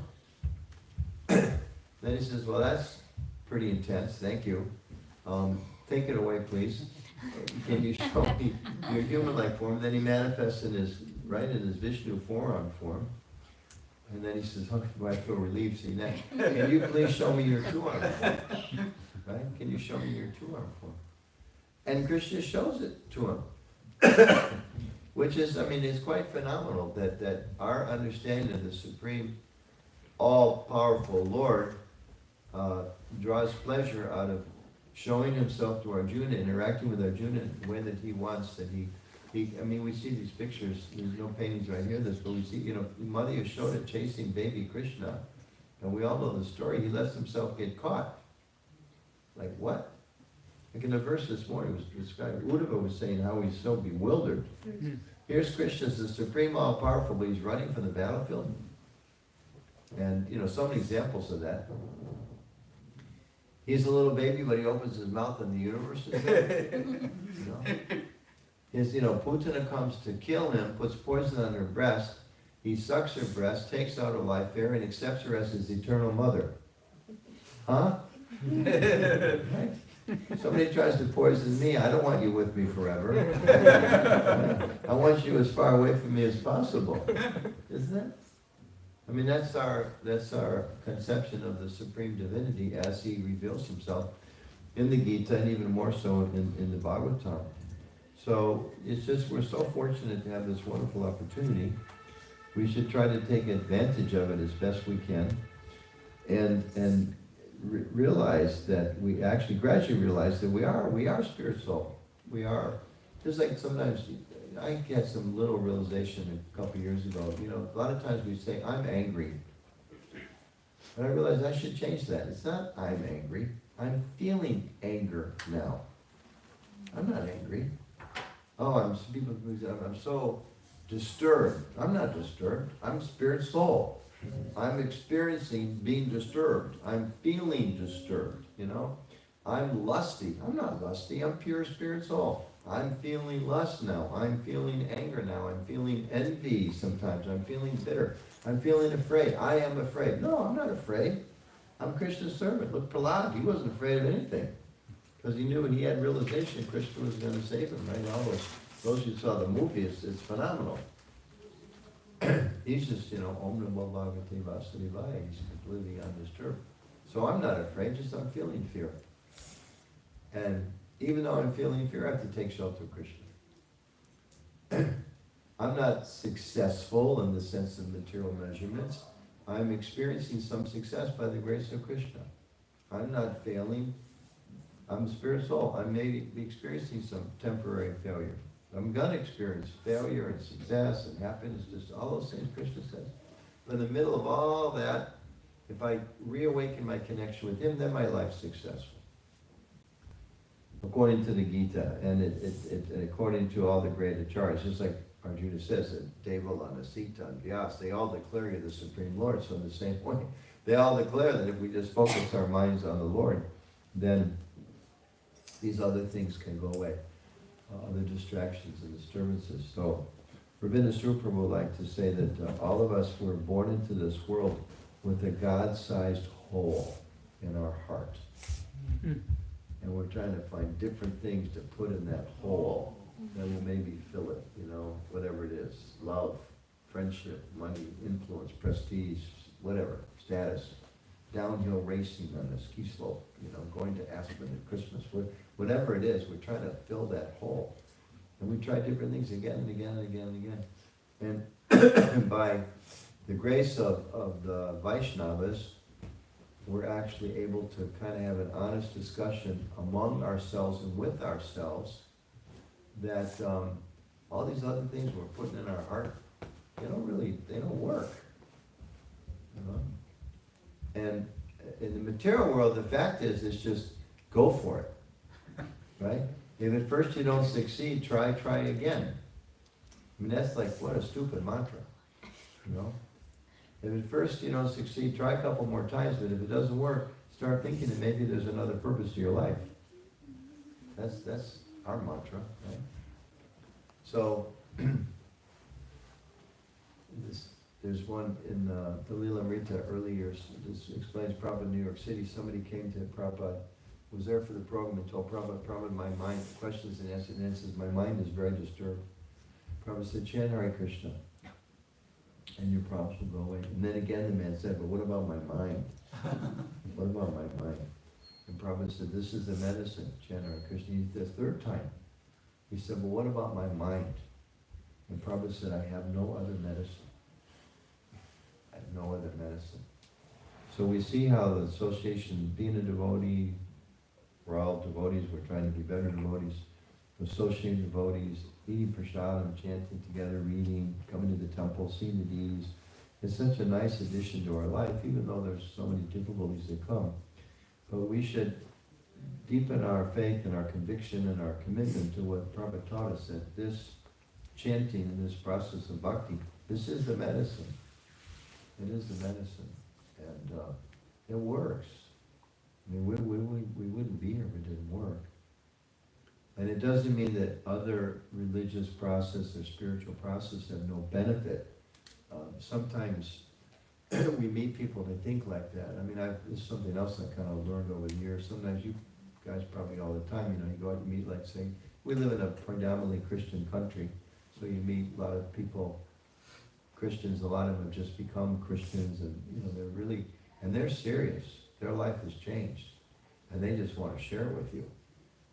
Then he says, well, that's pretty intense, thank you. Take it away, please. Can you show me your human-like form? Then he manifests in his Vishnu forearm form. And then he says, okay, well, I feel relieved seeing that. Can you please show me your two-arm form? Right? Can you show me your two-arm form? And Krishna shows it to him. Which is, it's quite phenomenal that our understanding of the Supreme, all-powerful Lord draws pleasure out of showing himself to Arjuna, interacting with Arjuna in the way that he wants, that we see these pictures, there's no paintings right here, but we see, Mother Yashoda chasing baby Krishna, and we all know the story, he lets himself get caught. Like what? Like in the verse this morning was described, Uddhava was saying how he's so bewildered. Here's Krishna, the Supreme All-Powerful, but he's running from the battlefield. And, so many examples of that. He's a little baby, but he opens his mouth and the universe is there. Putana comes to kill him, puts poison on her breast. He sucks her breast, takes out her life there, and accepts her as his eternal mother. Huh? Right? Somebody tries to poison me, I don't want you with me forever. I want you as far away from me as possible. Isn't it? That's our conception of the Supreme Divinity as he reveals himself in the Gita, and even more so in the Bhagavatam. So it's just, we're so fortunate to have this wonderful opportunity. We should try to take advantage of it as best we can, and realize that we actually gradually realize that we are spirit soul. We are, just like sometimes I had some little realization a couple years ago. A lot of times we say, I'm angry. And I realized I should change that. It's not I'm angry. I'm feeling anger now. I'm not angry. I'm so disturbed. I'm not disturbed. I'm spirit soul. I'm experiencing being disturbed. I'm feeling disturbed, I'm lusty. I'm not lusty. I'm pure spirit soul. I'm feeling lust now. I'm feeling anger now. I'm feeling envy sometimes. I'm feeling bitter. I'm feeling afraid. I am afraid. No, I'm not afraid. I'm Krishna's servant. Look, Prahlad, he wasn't afraid of anything. Because he knew when he had realization Krishna was going to save him, right? All those who saw the movie, it's phenomenal. He's just, Om Namo Bhagavate Vasudevaya. He's completely undisturbed. So I'm not afraid, just I'm feeling fear. And even though I'm feeling fear, I have to take shelter of Krishna. I'm not successful in the sense of material measurements. I'm experiencing some success by the grace of Krishna. I'm not failing. I'm a spirit soul. I may be experiencing some temporary failure. I'm going to experience failure and success and happiness, just all those things Krishna says. But in the middle of all that, if I reawaken my connection with Him, then my life's successful. According to the Gita, and according to all the great acharyas, just like Arjuna says that Devalana, Sita, and Vyas, they all declare you the Supreme Lord. So in the same way, they all declare that if we just focus our minds on the Lord, then these other things can go away. Other distractions and disturbances. So Rabindranath Prabhu would like to say that all of us were born into this world with a God-sized hole in our heart. And we're trying to find different things to put in that hole that will maybe fill it, whatever it is. Love, friendship, money, influence, prestige, whatever, status. Downhill racing on a ski slope, going to Aspen at Christmas. Whatever it is, we're trying to fill that hole. And we try different things again and again and again and again. And by the grace of the Vaishnavas, we're actually able to kind of have an honest discussion among ourselves and with ourselves that all these other things we're putting in our heart, they don't work. And in the material world, the fact is just go for it, right? If at first you don't succeed, try again. I mean, that's like, what a stupid mantra, If at first you don't succeed, try a couple more times, but if it doesn't work, start thinking that maybe there's another purpose to your life. That's our mantra, right? So, there's one in the Lilamrita earlier, this explains Prabhupada in New York City. Somebody came to Prabhupada, was there for the program, and told Prabhupada, my mind, questions and answers, and says, my mind is very disturbed. Prabhupada said, chant Hare Krishna, and your problems will go away. And then again the man said, but what about my mind? What about my mind? And Prabhupada said, this is the medicine, chant Hare Krishna. The third time, he said, well, what about my mind? And Prabhupada said, I have no other medicine. I have no other medicine. So we see how the association, being a devotee, we're all devotees, we're trying to be better devotees, associating devotees, eating prasadam, chanting together, reading, coming to the temple, seeing the deities. It's such a nice addition to our life, even though there's so many difficulties that come. But we should deepen our faith and our conviction and our commitment to what Prabhupada taught us, that this chanting and this process of bhakti, this is the medicine. It is the medicine. And it works. I mean, we wouldn't be here if it didn't work. And it doesn't mean that other religious process or spiritual process have no benefit. Sometimes we meet people that think like that. I mean, this is something else I kind of learned over the years. Sometimes you guys probably all the time, you go out and meet, like say, we live in a predominantly Christian country, so you meet a lot of people, Christians, a lot of them have just become Christians, and they're really, and they're serious. Their life has changed, and they just want to share with you.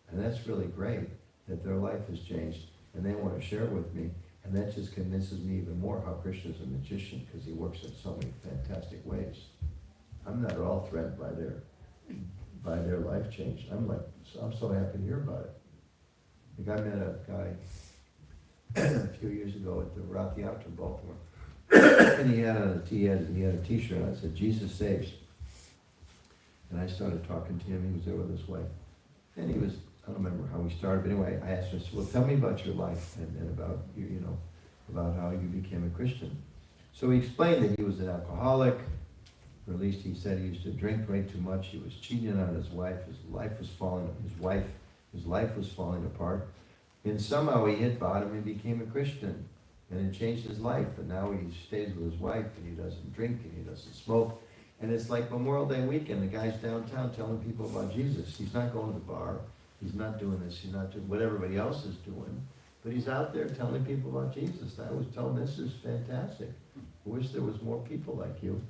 And that's really great, that their life has changed, and they want to share with me, and that just convinces me even more how Krishna's a magician, because he works in so many fantastic ways. I'm not at all threatened by their life change. I'm so happy to hear about it. Like I met a guy a few years ago at the Rath Yatra in Baltimore, and he had a t-shirt on that said, Jesus saves. And I started talking to him. He was there with his wife. And he was, I don't remember how we started, but anyway, I asked him, well, tell me about your life and about you, about how you became a Christian. So he explained that he was an alcoholic, or at least he said he used to drink way too much. He was cheating on his wife. His life was falling apart. And somehow he hit bottom and became a Christian. And it changed his life. And now he stays with his wife, and he doesn't drink, and he doesn't smoke. And it's like Memorial Day weekend. The guy's downtown telling people about Jesus. He's not going to the bar. He's not doing this. He's not doing what everybody else is doing. But he's out there telling people about Jesus. I was telling him, this is fantastic. I wish there was more people like you.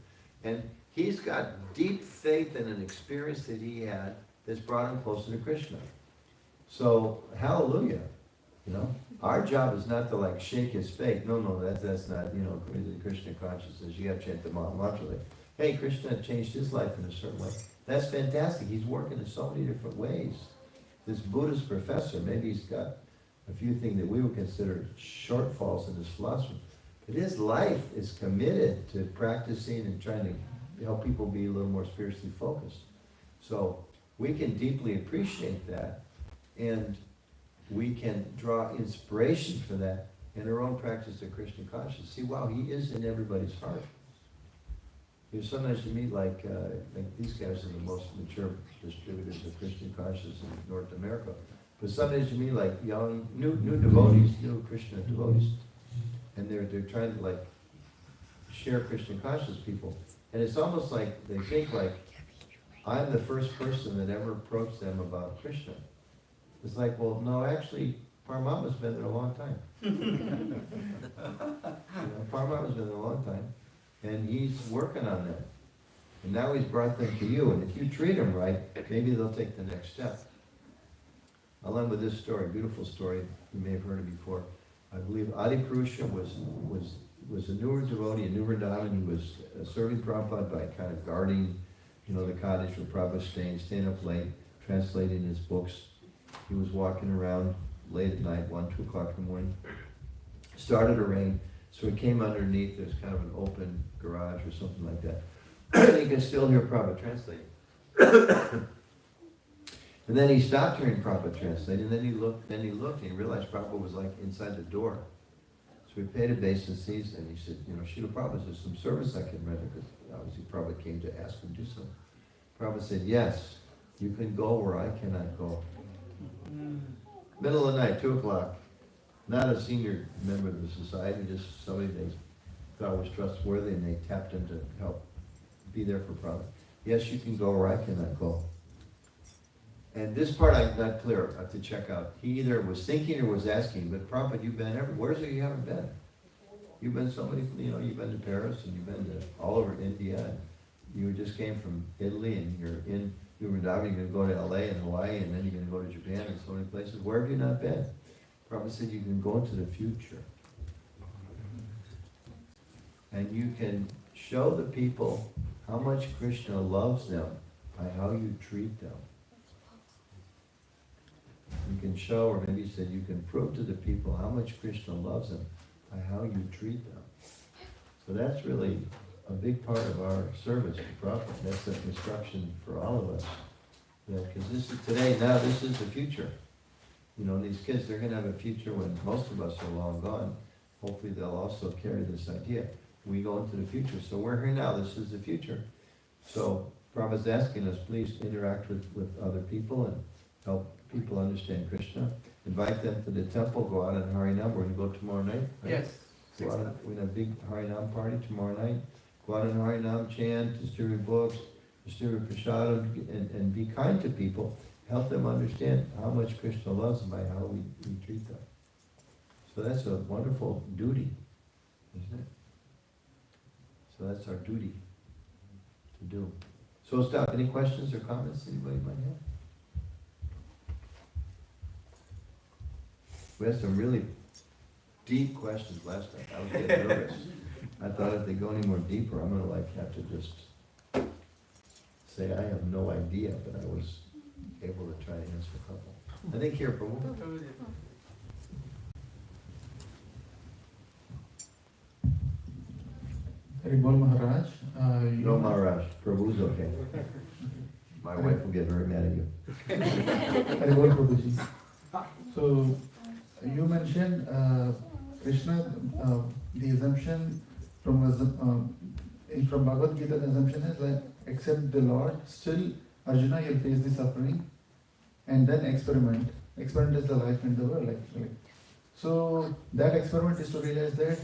And He's got deep faith in an experience that he had that's brought him closer to Krishna. So, hallelujah. You know, our job is not to like shake his faith. No, that's not, you know, Krishna consciousness. You have to chant the mantra like, hey, Krishna changed his life in a certain way. That's fantastic. He's working in so many different ways. This Buddhist professor, maybe he's got a few things that we would consider shortfalls in his philosophy. But his life is committed to practicing and trying to help people be a little more spiritually focused. So we can deeply appreciate that, and we can draw inspiration for that in our own practice of Krishna consciousness. See, wow, he is in everybody's heart. You know, sometimes you meet like these guys are the most mature distributors of Christian consciousness in North America. But sometimes you meet like young, new devotees, new Krishna devotees, and they're trying to like share Christian consciousness people. And it's almost like they think like, I'm the first person that ever approached them about Krishna. It's like, well, no, actually, Paramama's been there a long time. Paramama's been there a long time, and he's working on that. And now he's brought them to you, and if you treat them right, maybe they'll take the next step. I'll end with this story, beautiful story. You may have heard it before. I believe Adi Purusha was a newer devotee, a new Vrindavan. He was serving Prabhupada by kind of guarding, you know, the cottage where Prabhupada was staying up late, translating his books. He was walking around late at night, 1, 2 o'clock in the morning. Started to rain, so he came underneath. There's kind of an open garage or something like that. And you can still hear Prabhupada translating. And then he stopped hearing Prabhupada translate, and then he looked, and he realized Prabhupada was like inside the door. So he paid obeisances, and he said, you know, Srila Prabhupada, is there some service I can render? Because obviously Prabhupada came to ask him to do something. Prabhupada said, yes, you can go where I cannot go. Middle of the night, 2 o'clock. Not a senior member of the society, just somebody they thought was trustworthy, and they tapped him to help be there for Prabhupada. Yes, you can go where I cannot go. And this part I'm not clear. I have to check out. He either was thinking or was asking, but Prabhupada, you've been everywhere. Where's it you haven't been? You've been somebody, you know, you've been to Paris, and you've been to all over India, and you just came from Italy, and you're going to go to LA and Hawaii, and then you're going to go to Japan and so many places. Where have you not been? Prabhupada said you can go into the future. And you can show the people how much Krishna loves them by how you treat them. You can show, or maybe he said, you can prove to the people how much Krishna loves them by how you treat them. So that's really a big part of our service to Prabhupada. That's an instruction for all of us. Because this is today, now this is the future. You know, these kids, they're going to have a future when most of us are long gone. Hopefully they'll also carry this idea. We go into the future. So we're here now, this is the future. So Prabhupada's asking us, please interact with other people and help people understand Krishna. Invite them to the temple, go out on Harinam. We're going to go tomorrow night. Right? Yes. Go out on, we're going to have a big Harinam party tomorrow night. Go out on Harinam, chant, distribute books, distribute prasadam, and be kind to people. Help them understand how much Krishna loves them by how we treat them. So that's a wonderful duty, isn't it? So that's our duty to do. So we'll stop. Any questions or comments anybody might have? We had some really deep questions last time. I was getting nervous. I thought if they go any more deeper, I'm going to have to just say I have no idea, but I was able to try to answer a couple. I think here, Prabhu. Haribol Maharaj. No, Maharaj. Prabhu's okay. My wife will get very mad at you. Haribol Prabhuji. So, you mentioned Krishna, the assumption from Bhagavad Gita, the assumption is that except the Lord, still Arjuna, you'll face the suffering and then experiment. Experiment is the life in the world, actually. So that experiment is to realize that,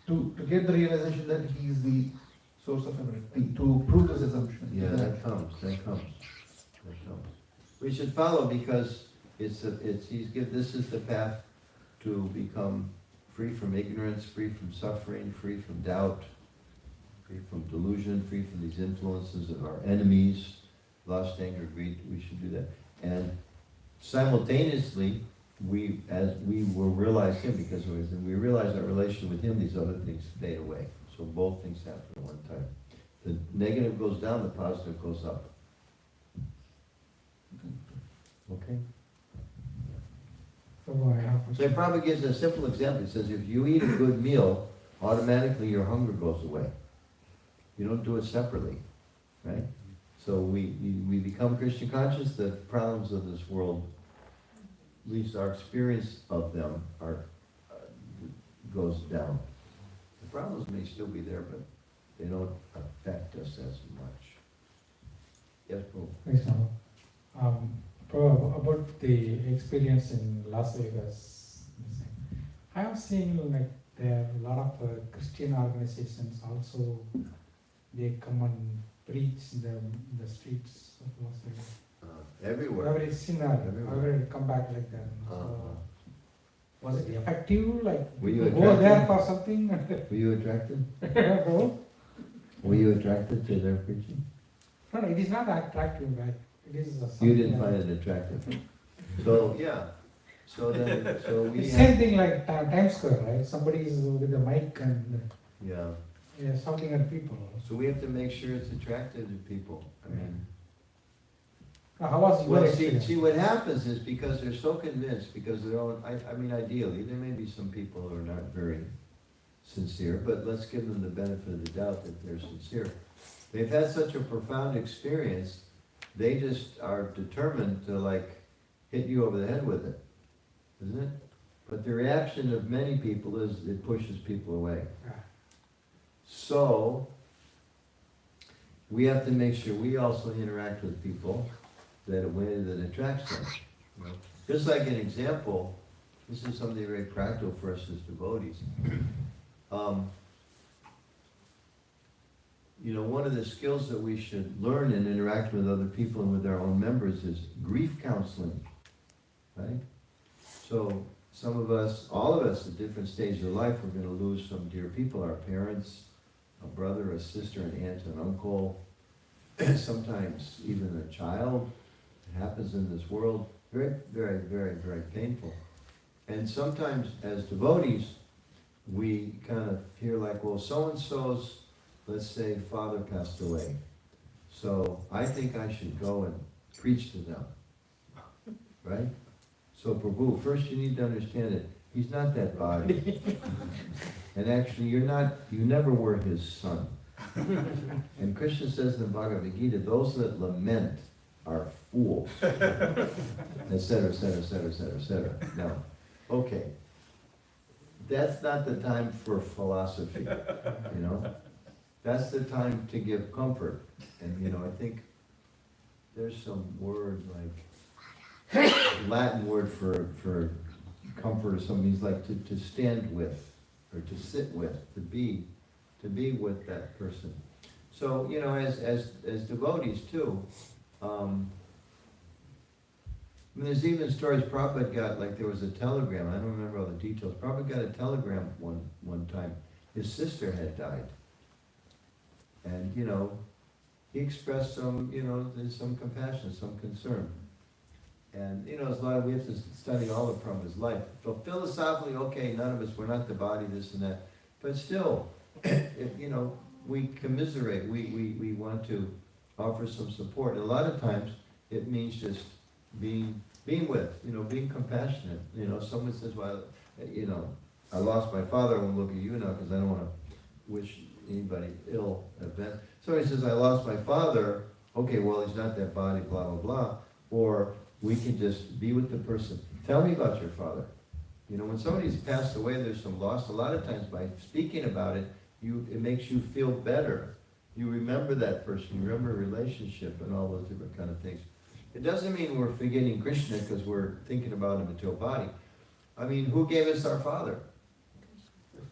to get the realization that he is the source of everything, to prove this assumption. Yeah, that comes. We should follow because this is the path to become free from ignorance, free from suffering, free from doubt, free from delusion, free from these influences of our enemies, lust, anger, greed. We should do that. And simultaneously, as we will realize Him, because we realize our relation with Him, these other things fade away. So both things happen at one time. The negative goes down, the positive goes up. Okay? So it probably gives a simple example. It says if you eat a good meal, automatically your hunger goes away. You don't do it separately, right? So we become Krishna conscious, the problems of this world, at least our experience of them, goes down. The problems may still be there, but they don't affect us as much. Yes, Prabhu. Thanks, Prabhu. Prabhu, about the experience in Las Vegas, I have seen like there are a lot of Christian organizations also. They come and preach in the streets of Las Vegas. Everywhere. I've seen that. I've come back like that. So, was it effective? Like, Were you go there attracted? for something? Were you attracted? No, Were you attracted to their preaching? no, it is not attractive. Like, it is something. You didn't find it attractive. So, yeah. So we It's have, same thing like Times Square, right? Somebody is with a mic and yeah. shouting at people. So we have to make sure it's attractive to people. I mean, How was your well, experience? see, what happens is because they're so convinced, because they're all, I mean, ideally, there may be some people who are not very sincere, but let's give them the benefit of the doubt that they're sincere. They've had such a profound experience, they just are determined to like hit you over the head with it, isn't it? But the reaction of many people is it pushes people away. Yeah. So, we have to make sure we also interact with people that a way that attracts them. You know? Just like an example, this is something very practical for us as devotees. You know, one of the skills that we should learn in interacting with other people and with our own members is grief counseling, right? So some of us, all of us at different stages of life, we're going to lose some dear people, our parents, a brother, a sister, an aunt, an uncle, sometimes even a child. It happens in this world. Very, very, very, very painful. And sometimes as devotees, we kind of hear like, well, so-and-so's, let's say, father passed away. So I think I should go and preach to them, right? So Prabhu, first you need to understand that he's not that body. And actually you never were his son. And Krishna says in the Bhagavad Gita, those that lament are fools. Etc., etc., etc., etc., etc. Now, okay. That's not the time for philosophy, you know? That's the time to give comfort. And, you know, I think there's some word like, Latin word for comfort or something means like to stand with, or to sit with, to be with that person. So, you know, as devotees too, I mean, there's even stories Prabhupada got, like there was a telegram, I don't remember all the details, Prabhupada got a telegram one time, his sister had died. And, you know, he expressed some, you know, there's some compassion, some concern. And, you know, there's a lot of, we have to study all of Prabhupada's life. So philosophically, okay, none of us, we're not the body, this and that. But still, if, you know, we commiserate, we want to offer some support. And a lot of times, it means just being with, you know, being compassionate. You know, someone says, well, you know, I lost my father, I won't look at you now because I don't want to wish anybody ill event. Somebody says, I lost my father, okay, well, he's not that body, blah, blah, blah. Or we can just be with the person. Tell me about your father. You know, when somebody's passed away, there's some loss. A lot of times by speaking about it, it makes you feel better. You remember that person, you remember a relationship and all those different kind of things. It doesn't mean we're forgetting Krishna because we're thinking about him until body. I mean, who gave us our father?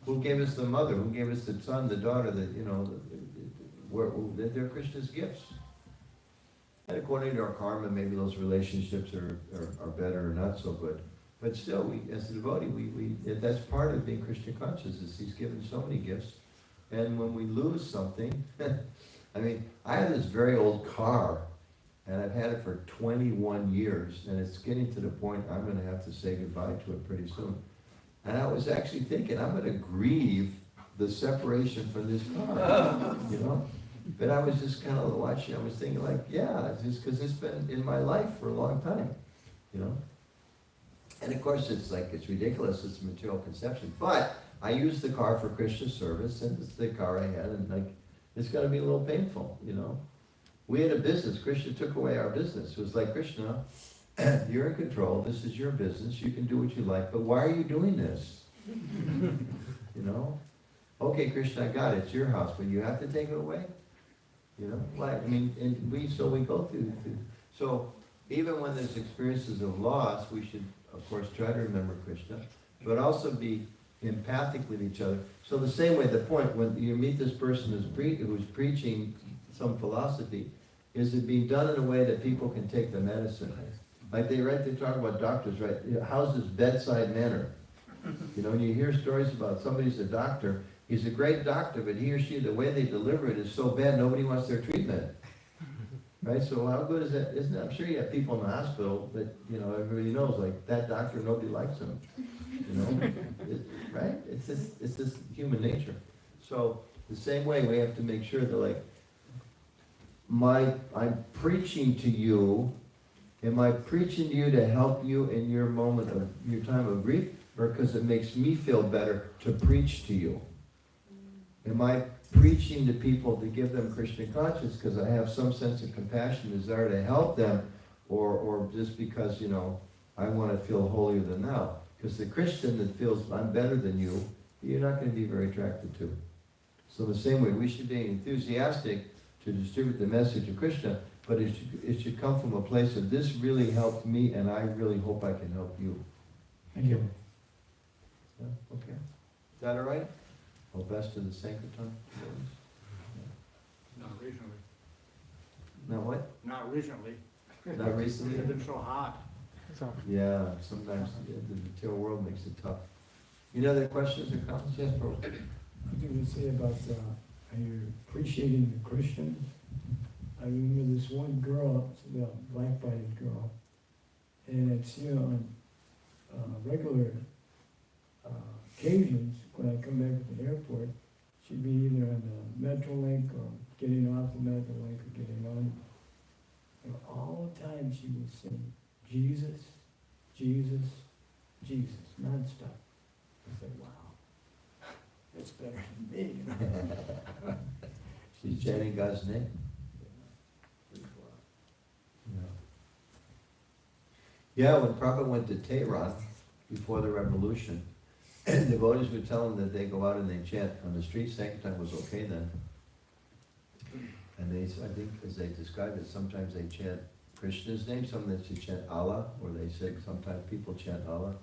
Who gave us the mother? Who gave us the son, the daughter, you know, they're Krishna's gifts. And according to our karma, maybe those relationships are better or not so good. But still, as a devotee, that's part of being Krishna conscious, is he's given so many gifts. And when we lose something, I mean, I have this very old car, and I've had it for 21 years, and it's getting to the point I'm gonna have to say goodbye to it pretty soon. And I was actually thinking, I'm gonna grieve the separation from this car, you know? But I was just kind of watching, I was thinking like, yeah, just because it's been in my life for a long time, you know? And of course, it's like, it's ridiculous, it's material conception, but I use the car for Krishna service, and it's the car I had, and like, it's gonna be a little painful, you know? We had a business, Krishna took away our business. It was like, Krishna, you're in control, this is your business, you can do what you like, but why are you doing this? You know? Okay, Krishna, I got it, it's your house, but you have to take it away? You know, like, I mean, and we go through, so even when there's experiences of loss, we should, of course, try to remember Krishna, but also be empathic with each other. So the same way, the point, when you meet this person who's preaching some philosophy, is it being done in a way that people can take the medicine? Like they talk about doctors, right? How's his bedside manner? You know, and you hear stories about somebody's a doctor, he's a great doctor, but he or she, the way they deliver it is so bad, nobody wants their treatment. Right, so how good is that? Isn't it? I'm sure you have people in the hospital that, you know, everybody knows, like, that doctor, nobody likes him. You know, right? It's just human nature. So the same way, we have to make sure that, like, I'm preaching to you. Am I preaching to you to help you in your moment of your time of grief, or because it makes me feel better to preach to you? Am I preaching to people to give them Krishna consciousness because I have some sense of compassion, desire to help them, or just because, you know, I want to feel holier than thou? Because the Christian that feels I'm better than you, you're not going to be very attracted to. So the same way, we should be enthusiastic to distribute the message of Krishna, but it should come from a place of this really helped me, and I really hope I can help you. Thank you. Yeah, okay. Is that all right? Well, best to the Sankirtan. Not recently. Now what? Not recently. Not recently? It's been so hot. So, Yeah, sometimes the material world makes it tough. Any other questions or comments? Yes, bro. I was going to say about, are you appreciating the Christians? I remember this one girl, the black-bodied girl, and I'd see her on regular occasions when I come back from the airport. She'd be either on the Metrolink or getting off the Metrolink or getting on. And all the time she would sing, Jesus, Jesus, Jesus, nonstop. I said, wow, that's better than me, you know. She's chanting God's name. Yeah, when Prabhupada went to Tehran before the revolution, devotees would tell him that they go out and they chant on the street. Sankirtan was okay then. And they, I think, as they described it, sometimes they chant Krishna's name, sometimes they chant Allah, or they say sometimes people chant Allah.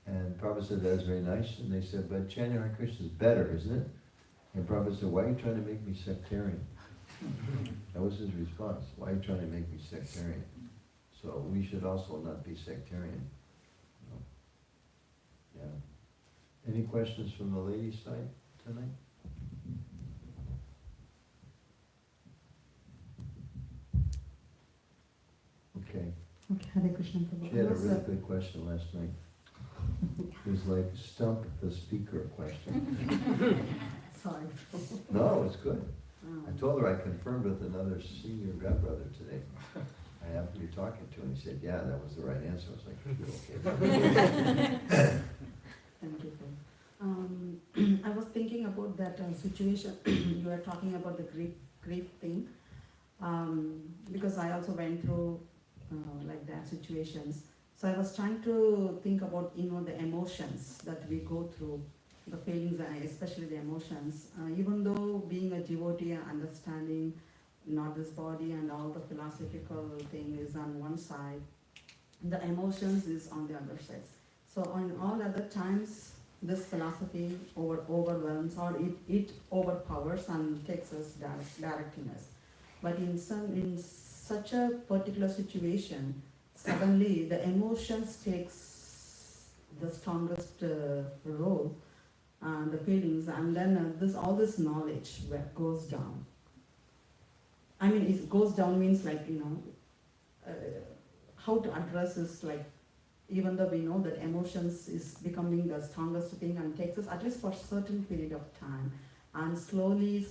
And Prabhupada said, that's very nice. And they said, but chanting Hare Krishna is better, isn't it? And Prabhupada said, why are you trying to make me sectarian? That was his response. Why are you trying to make me sectarian? So we should also not be sectarian. No. Yeah. Any questions from the ladies' side tonight? Okay. Okay, Hare Krishna Prabhu. She had a really good question last night. It was like stump the speaker question. Sorry. No, it's good. I told her I confirmed with another senior godbrother today. I happened to be talking to him, he said, yeah, that was the right answer. I was like, okay. Thank you. I was thinking about that situation you were talking about the grief thing, because I also went through like that situations. So I was trying to think about, you know, the emotions that we go through, the feelings, especially the emotions. Even though being a devotee and understanding not this body and all the philosophical thing is on one side, the emotions is on the other side. So on all other times, this philosophy overwhelms or it overpowers and takes us directing us. But in such a particular situation, suddenly the emotions takes the strongest role, the feelings, and then all this knowledge where goes down. I mean, it goes down means like, how to address this, like, even though we know that emotions is becoming the strongest thing and takes us at least for a certain period of time, and slowly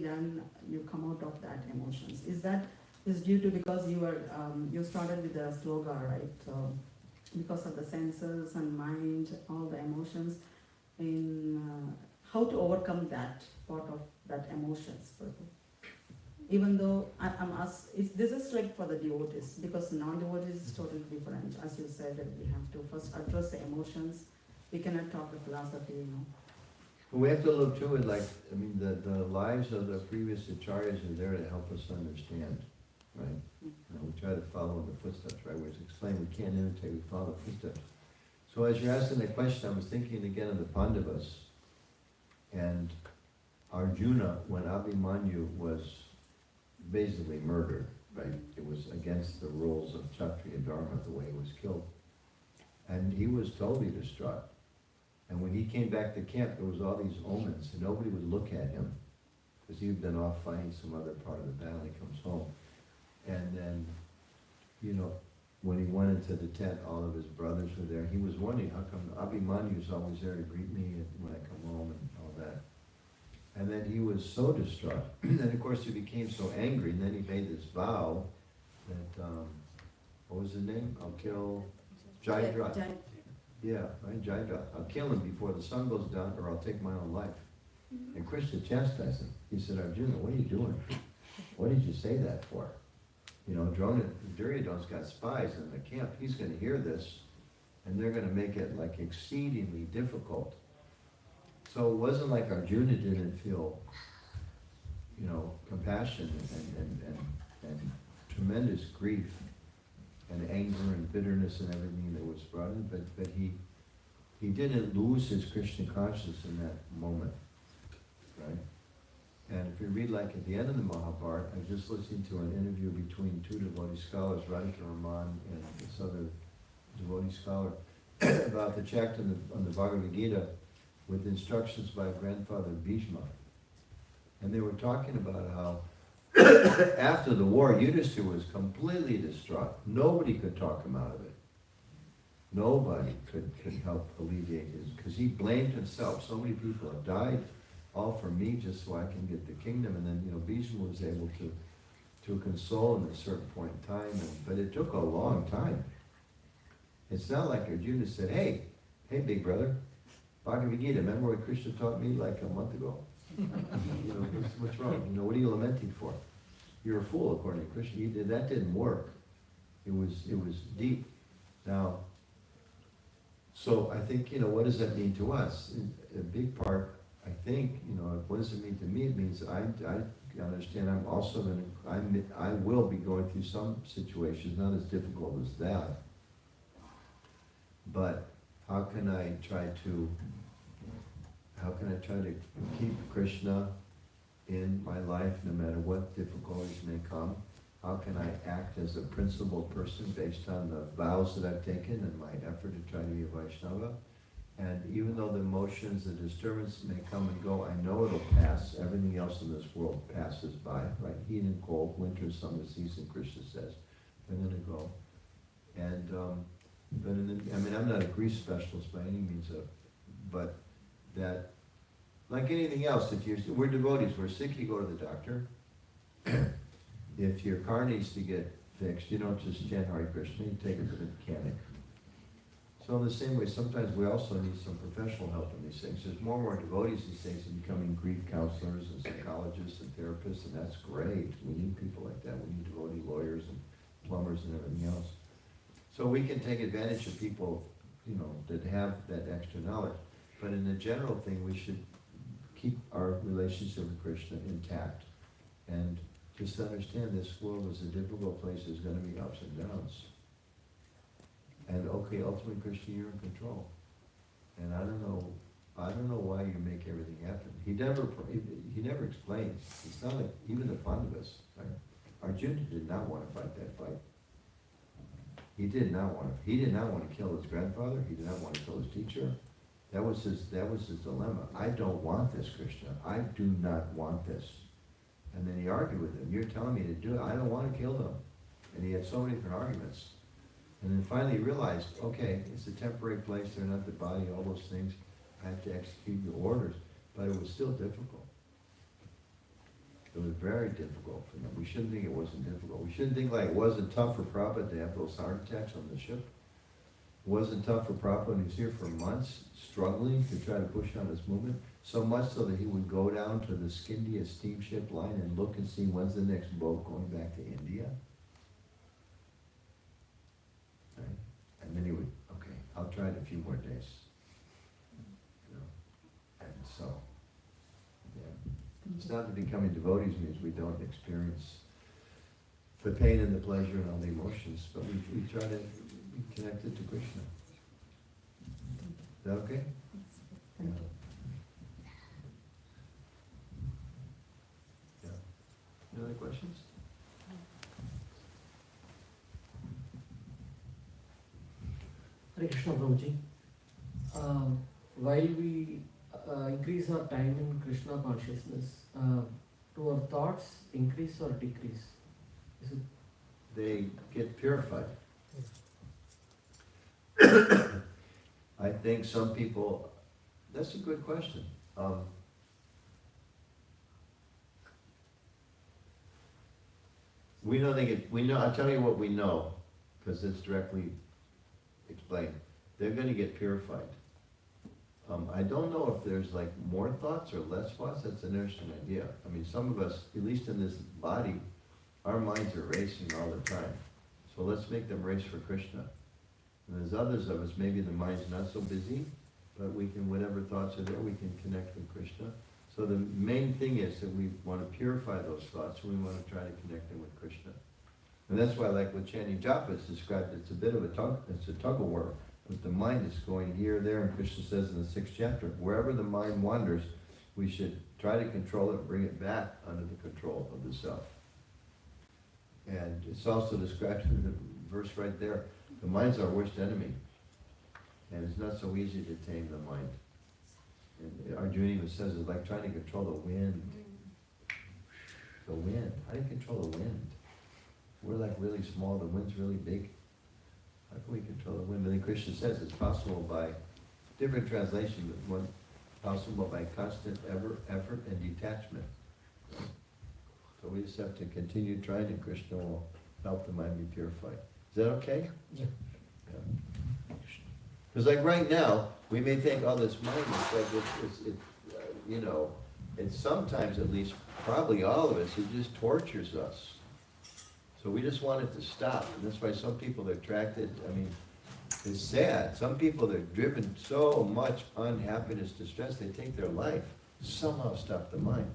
then you come out of that emotions. Is that is due to because you started with the sloga, right? So because of the senses and mind, all the emotions, in how to overcome that part of that emotions. Even though this is like for the devotees, because non-devotees is totally different. As you said, that we have to first address the emotions. We cannot talk the philosophy, We have to look to it like, I mean, the lives of the previous acharyas are there to help us understand, right? We try to follow in the footsteps, right? We explain we can't imitate, we follow the footsteps. So as you're asking the question, I was thinking again of the Pandavas, and Arjuna, when Abhimanyu was basically murdered, right? It was against the rules of Kshatriya Dharma, the way he was killed. And he was totally distraught. And when he came back to camp, there was all these omens, and nobody would look at him, because he'd been off fighting some other part of the battle. He comes home. And then, when he went into the tent, all of his brothers were there. He was wondering, how come Abhimanyu's always there to greet me when I come home and all that. And then he was so distraught. And of course he became so angry, and then he made this vow that, what was his name? I'll kill Jayadratha. Yeah, right, Jayadratha. I'll kill him before the sun goes down, or I'll take my own life. And Krishna chastised him. He said, Arjuna, what are you doing? What did you say that for? Duryodhana's got spies in the camp. He's going to hear this, and they're going to make it like exceedingly difficult. So it wasn't like Arjuna didn't feel, compassion and tremendous grief and anger and bitterness and everything that was brought in, but he didn't lose his Krishna consciousness in that moment, right? And if you read, like at the end of the Mahabharata, I was just listening to an interview between two devotee scholars, Radhika Raman and this other devotee scholar, about the chapter on the Bhagavad Gita with instructions by grandfather Bhishma. And they were talking about how after the war, Yudhishthira was completely distraught. Nobody could talk him out of it. Nobody could help alleviate his, because he blamed himself. So many people have died, all for me, just so I can get the kingdom. And then, Bhishma was able to console him at a certain point in time, but it took a long time. It's not like Arjuna said, hey, big brother, Bhagavad Gita, remember what Krishna taught me like a month ago? What's wrong? What are you lamenting for? You're a fool, according to Krishna. That didn't work. It was deep. Now, so I think, what does that mean to us? A big part, I think, what does it mean to me? It means I understand I'm also I will be going through some situations, not as difficult as that. But how can I try to keep Krishna in my life no matter what difficulties may come? How can I act as a principled person based on the vows that I've taken and my effort to try to be a Vaishnava? And even though the emotions, the disturbance may come and go, I know it'll pass. Everything else in this world passes by, right? Heat and cold, winter, summer season, Krishna says. They're going to go. And, I'm not a grief specialist by any means, but that, like anything else, we're devotees, we're sick, you go to the doctor. If your car needs to get fixed, you don't just chant Hare Krishna, you take it to the mechanic. So in the same way, sometimes we also need some professional help in these things. There's more and more devotees these days are becoming grief counselors and psychologists and therapists, and that's great. We need people like that. We need devotee lawyers and plumbers and everything else. So we can take advantage of people, that have that extra knowledge. But in the general thing, we should keep our relationship with Krishna intact. And just understand this world is a difficult place. There's going to be ups and downs. And okay, ultimately, Krishna, you're in control. And I don't know why you make everything happen. He never explains. It's not like even the Pandavas, right? Arjuna did not want to fight that fight. He did not want to kill his grandfather. He did not want to kill his teacher. That was his dilemma. I don't want this, Krishna. I do not want this. And then he argued with him. You're telling me to do it. I don't want to kill them. And he had so many different arguments. And then finally he realized, okay, it's a temporary place. They're not the body, all those things. I have to execute your orders. But it was still difficult. It was very difficult for them. We shouldn't think it wasn't difficult. We shouldn't think like it wasn't tough for Prabhupada to have those heart attacks on the ship. It wasn't tough for Prabhupada when he was here for months, struggling to try to push on this movement. So much so that he would go down to the Scindia steamship line and look and see when's the next boat going back to India. Right? And then he would, okay, I'll try it a few more days. You know? And so, yeah. It's not that becoming devotees means we don't experience the pain and the pleasure and all the emotions, but we try to be connected to Krishna. Is that okay? Thank you. Yeah. Any other questions? Hare Krishna Prabhuji. While we increase our time in Krishna consciousness, do our thoughts increase or decrease? Is it? They get purified. I think some people, that's a good question. We know they get, we know, I'll tell you what we know, because it's directly explained. They're going to get purified. I don't know if there's like more thoughts or less thoughts. That's an interesting idea. I mean, some of us, at least in this body, our minds are racing all the time. So let's make them race for Krishna. And there's others of us, maybe the mind's not so busy, but we can, whatever thoughts are there, we can connect with Krishna. So the main thing is that we want to purify those thoughts, and we want to try to connect them with Krishna. And that's why, like with chanting japa, it's described, it's a bit of a tug of war. But the mind is going here, there, and Krishna says in the 6th chapter, wherever the mind wanders, we should try to control it and bring it back under the control of the self. And it's also described in the verse right there, the mind's our worst enemy. And it's not so easy to tame the mind. And Arjuna even says it's like trying to control the wind. The wind, how do you control the wind? We're like really small, the wind's really big. How can we control the wind? But then Krishna says it's possible by, different translation, but one, possible by constant effort and detachment. So we just have to continue trying, and Krishna will help the mind be purified. Is that okay? Yeah. Because like right now, we may think, oh, this mind is like, you know, and sometimes at least, probably all of us, it just tortures us. So we just want it to stop. And that's why some people are attracted, I mean, it's sad. Some people, they're driven so much unhappiness, distress, they take their life. Somehow stop the mind.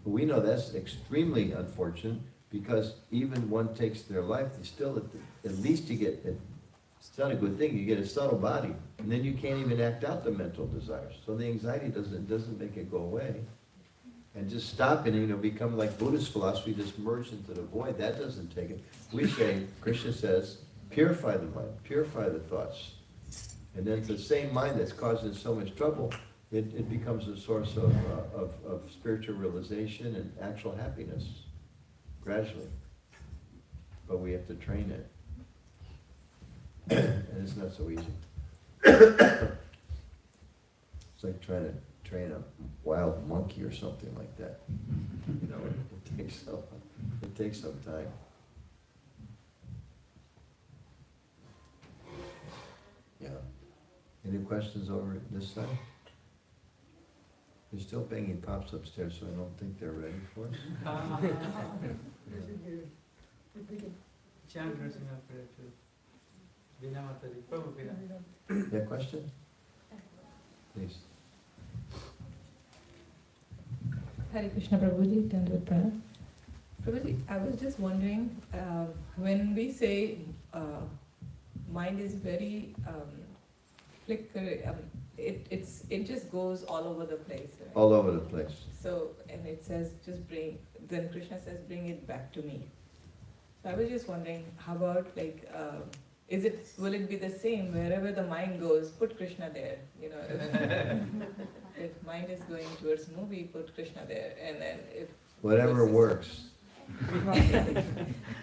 But we know that's extremely unfortunate, because even one takes their life, they still, at least you get, it's not a good thing, you get a subtle body, and then you can't even act out the mental desires. So the anxiety doesn't make it go away. And just stop and, become like Buddhist philosophy, just merge into the void. That doesn't take it. We say, Krishna says, purify the mind, purify the thoughts. And then it's the same mind that's causing so much trouble, it becomes a source of spiritual realization and actual happiness, gradually. But we have to train it. And it's not so easy. It's like trying to train a wild monkey or something like that. It takes some time. Yeah. Any questions over this side? There's still banging pops upstairs, so I don't think they're ready for us. Chant Nrsimha to Veena Mataji. Prabhu Veena. Yeah, question? Please. Hare Krishna Prabhuji, Dandavad Pranam. Prabhuji, I was just wondering, when we say mind is very flicker, it just goes all over the place. Right? All over the place. So, and it says then Krishna says bring it back to me. So I was just wondering, how about like will it be the same wherever the mind goes? Put Krishna there. You know, if mind is going towards movie, put Krishna there, and then if Whatever works.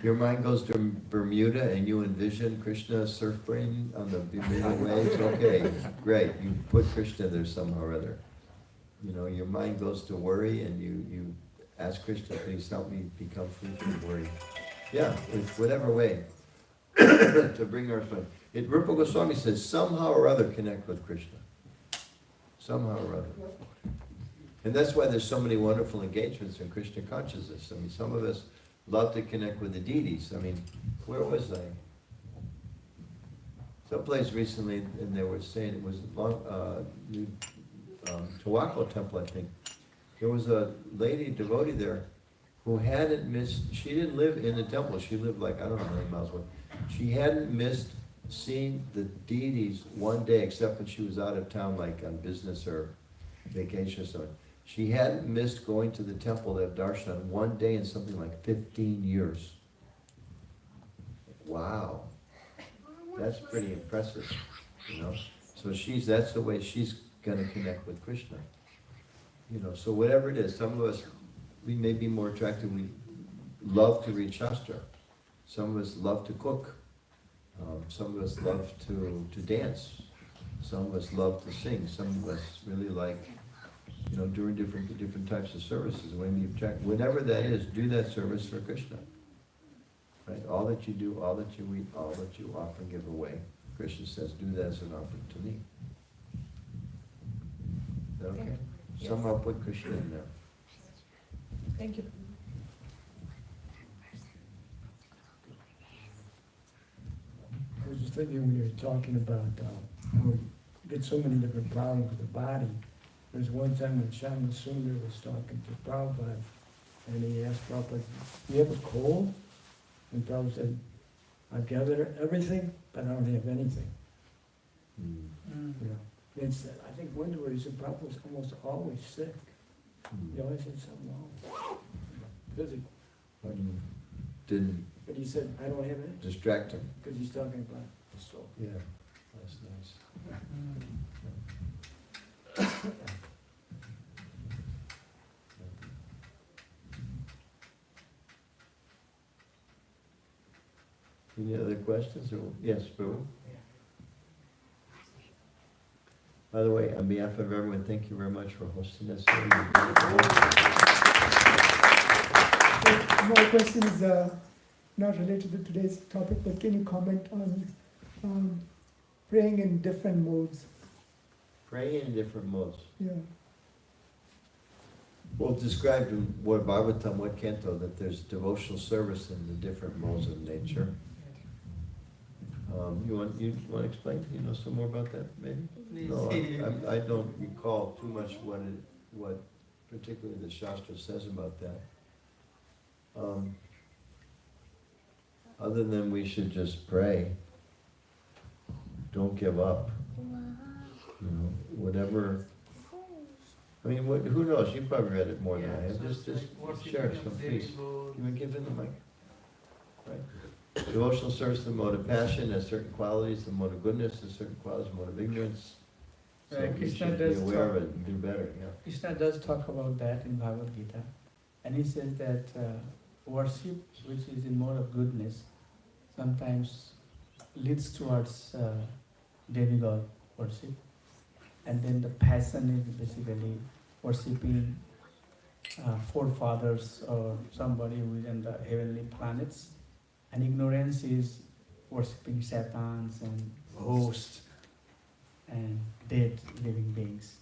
Your mind goes to Bermuda and you envision Krishna surfing on the Bermuda waves, okay, great, you put Krishna there somehow or other. You know, your mind goes to worry and you ask Krishna, please help me become free from worry. Yeah, it's whatever way to bring our fun. Rupa Goswami says, somehow or other connect with Krishna. Somehow or other. And that's why there's so many wonderful engagements in Krishna consciousness. I mean, some of us love to connect with the deities. I mean, where was I? Someplace recently, and they were saying it was Tawako Temple, I think. There was a lady, devotee there, who hadn't missed, she didn't live in the temple, she lived like, I don't know how many miles away. She hadn't missed seeing the deities one day, except when she was out of town, like on business or vacation or something. She hadn't missed going to the temple to have darshan one day in something like 15 years. Wow. That's pretty impressive, you know. So that's the way she's going to connect with Krishna. You know, so whatever it is, some of us, we may be more attracted, we love to read Shastra. Some of us love to cook. Some of us love to dance. Some of us love to sing. Some of us really like, you know, doing different types of services. When you check, whatever that is, do that service for Krishna. Right? All that you do, all that you eat, all that you offer and give away. Krishna says, do that as an offering to me. Is that okay? Yes. Somehow put Krishna in there. Thank you. I was just thinking when you were talking about how we get so many different problems with the body. There was one time when Shama Sundar was talking to Prabhupada, and he asked Prabhupada, do you have a cold? And Prabhupada said, I've gathered everything, but I don't have anything. You know, it's, I think one word he said Prabhupada was almost always sick. He always had something wrong. Physically. Didn't But he said, I don't have it. distract him. Because he's talking about the soul. Yeah, that's nice. Any other questions? Yes, Prabhu? By the way, on behalf of everyone, thank you very much for hosting us. My question is not related to today's topic, but can you comment on praying in different modes? Praying in different modes. Yeah. Well, described in what Bhagavatam, what canto, that there's devotional service in the different modes of nature. You want to explain? You know some more about that, maybe? No, I don't recall too much what particularly the Shastra says about that. Other than we should just pray. Don't give up. You know, whatever. I mean, who knows? You probably read it more than I have. Just share some, please. You want to give him the mic? Right. Devotional service, the mode of passion has certain qualities, the mode of goodness has certain qualities, the mode of ignorance. So we Krishna should be does aware of it and do better, yeah. Krishna does talk about that in Bhagavad Gita, and he says that worship, which is in mode of goodness, sometimes leads towards demigod worship, and then the passion is basically worshipping forefathers or somebody who is in the heavenly planets. And ignorance is worshipping satans and hosts and dead living beings.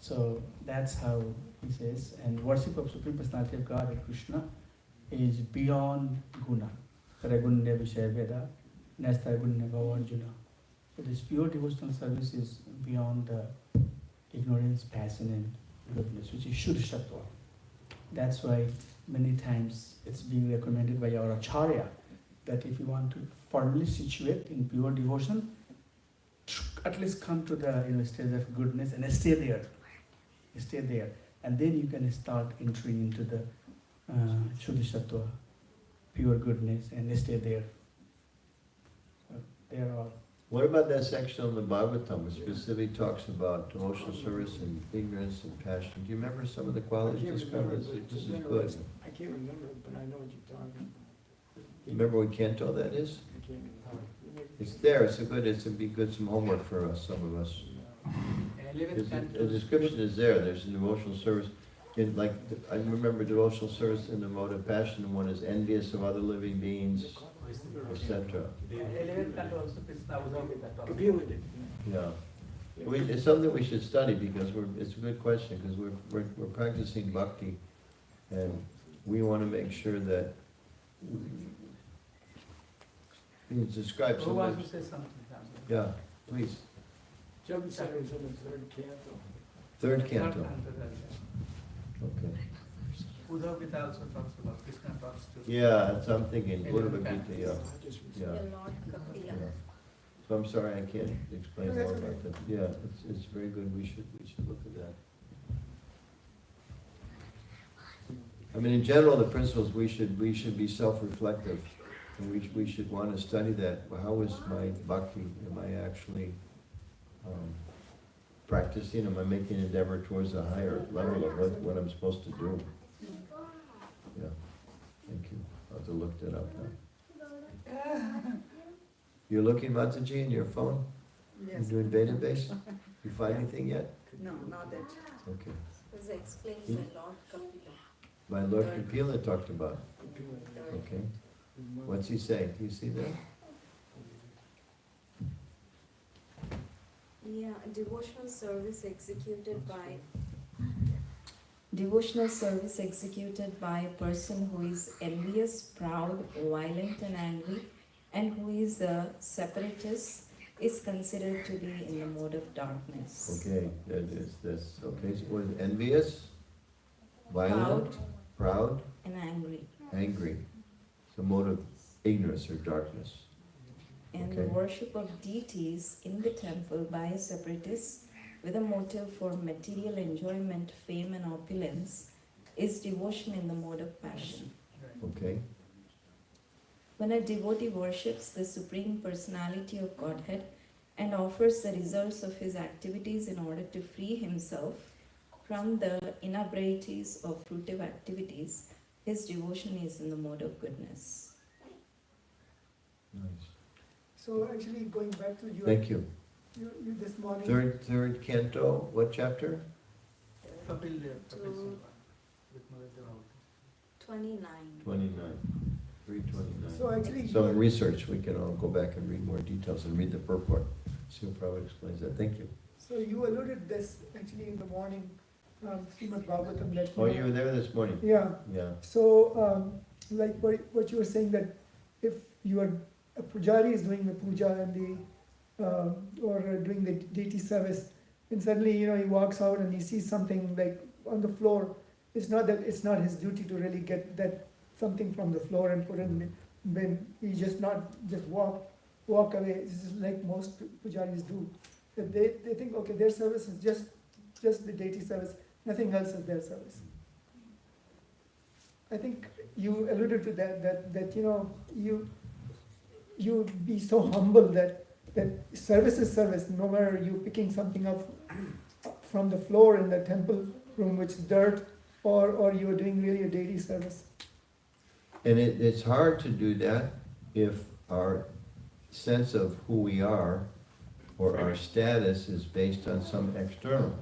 So that's how he says. And worship of Supreme Personality of God, Krishna, is beyond guna. Ragunya Vishaya Veda, Nasta Gunya Bhavarjuna. So this pure devotional service is beyond ignorance, passion, and goodness, which is Shuddha Sattva. That's why many times it's being recommended by our Acharya that if you want to firmly situate in pure devotion, at least come to the stage of goodness and stay there, and then you can start entering into the Shuddha Sattva, pure goodness, and stay there. there are. What about that section on the Bhagavatam, which specifically talks about devotional service and ignorance and passion? Do you remember some of the qualities described? This is good. I can't remember, but I know what you're talking about. You remember what canto that is? I can't remember. It's there, it'd be good, some homework for us, some of us. 11th canto. The description is there, there's an devotional service. In like, I remember devotional service in the mode of passion, one is envious of other living beings, etc. 11th canto also Krishna Udavita talks. Yeah. It's something we should study because it's a good question, because we're practicing bhakti and we want to make sure that it's described so Who much. wants to say something? Yeah, please. Jump Sarah is in the third canto. Third canto. Okay. Uddhav Gita also talks about, Krishna talks to. Yeah, that's what I'm thinking. Buddha Eleventh Gita, canto. yeah. Yeah. So I'm sorry, I can't explain No, more that's about okay. that. Yeah, it's very good. We should look at that. I mean, in general, the principles, we should be self-reflective. And we should want to study that. How is my bhakti? Am I actually practicing? Am I making an endeavor towards a higher level of what I'm supposed to do? Yeah, thank you. I'll have to look that up now. You're looking, Mataji, in your phone? Yes. You're doing database? You find anything yet? No, not that. Okay. This explains a lot, Kapila. My Lord Kapila talked about. Okay. What's he saying? Do you see that? Yeah, devotional service executed by a person who is envious, proud, violent and angry, and who is a separatist is considered to be in the mode of darkness. Okay, that is this. Okay, so what is envious, violent, proud, and angry. Angry. It's a mode of ignorance or darkness. And Okay. the worship of deities in the temple by a separatist with a motive for material enjoyment, fame and opulence is devotion in the mode of passion. Okay. When a devotee worships the Supreme Personality of Godhead and offers the results of his activities in order to free himself from the inebriaties of fruitive activities, his devotion is in the mode of goodness. Nice. So actually, going back to your, Thank you. you this morning. Third canto, what chapter? Kapil To- with Mother 29. 29. 329. So actually, So in research, we can all go back and read more details and read the purport. See what Prabhupada explains that. Thank you. so you alluded this actually in the morning, Srimad Bhagavatam. That, Oh, you were there this morning? Yeah. Yeah. So, like what you were saying, that if you are a pujari is doing the puja and the or doing the deity service, and suddenly he walks out and he sees something like on the floor. It's not his duty to really get that something from the floor and put it in the bin. He just walk away. This is like most pujaris do. That they think, okay, their service is just the deity service. Nothing else is their service. I think you alluded to that you be so humble that service is service, no matter you picking something up from the floor in the temple room, which is dirt, or you are doing really a deity service. And it's hard to do that if our sense of who we are or our status is based on some external.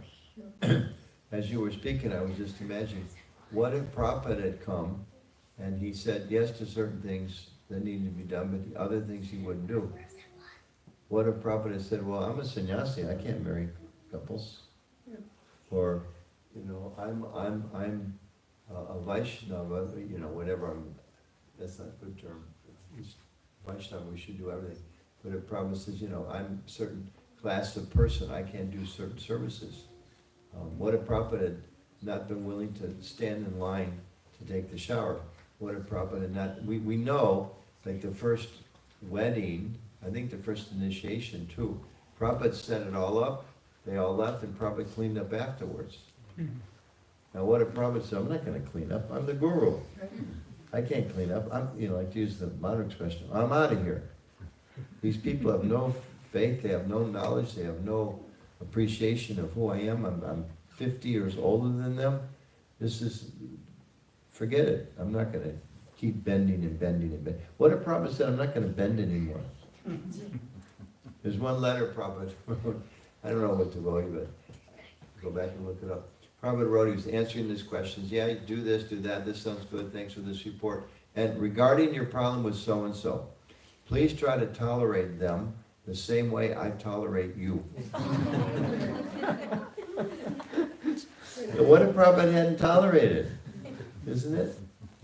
As you were speaking, I was just imagining, what if Prabhupada had come and he said yes to certain things that needed to be done, but the other things he wouldn't do? What if Prabhupada had said, well, I'm a sannyasi, I can't marry couples. Yeah. Or, I'm a Vaishnava, whatever, that's not a good term. It's Vaishnava, we should do everything. But if Prabhupada says, I'm a certain class of person, I can't do certain services. What if Prabhupada had not been willing to stand in line to take the shower? What if Prabhupada had not, we know, like the first wedding, I think the first initiation too, Prabhupada set it all up, they all left, and Prabhupada cleaned up afterwards. Now what if Prabhupada said, I'm not going to clean up, I'm the guru. I can't clean up, I'm, like to use the modern expression, I'm out of here. These people have no faith, they have no knowledge, they have no appreciation of who I am. I'm 50 years older than them. Forget it. I'm not going to keep bending and bending and bending. What if Prabhupada said, I'm not going to bend anymore? There's one letter Prabhupada wrote. I don't know what devotee, but go back and look it up. Prabhupada wrote, he was answering these questions. Yeah, do this, do that. This sounds good. Thanks for this report. And regarding your problem with so-and-so, please try to tolerate them the same way I tolerate you. So what if Prabhupada hadn't tolerated? Isn't it?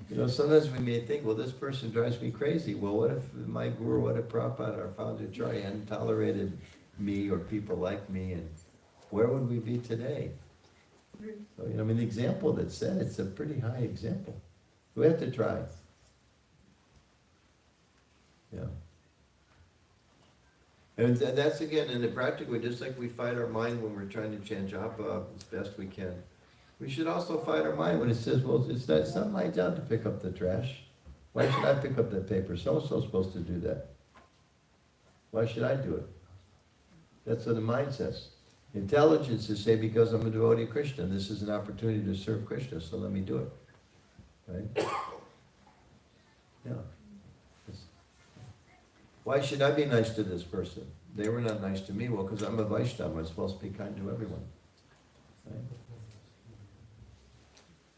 You know, sometimes we may think, well, this person drives me crazy. Well, what if my guru, what if Prabhupada, our founder, Acharya, hadn't tolerated me or people like me, and where would we be today? So, you know, I mean, the example that's set, it's a pretty high example. We have to try. Yeah. And that's again, in the practical, just like we fight our mind when we're trying to chant japa as best we can, we should also fight our mind when it says, well, it's not my job to pick up the trash. Why should I pick up that paper? So-and-so's supposed to do that. Why should I do it? That's what the mind says. Intelligence is say, because I'm a devotee of Krishna, this is an opportunity to serve Krishna, so let me do it. Right? Yeah. Why should I be nice to this person? They were not nice to me. Well, because I'm a Vaishnava, I'm supposed to be kind to everyone. Right?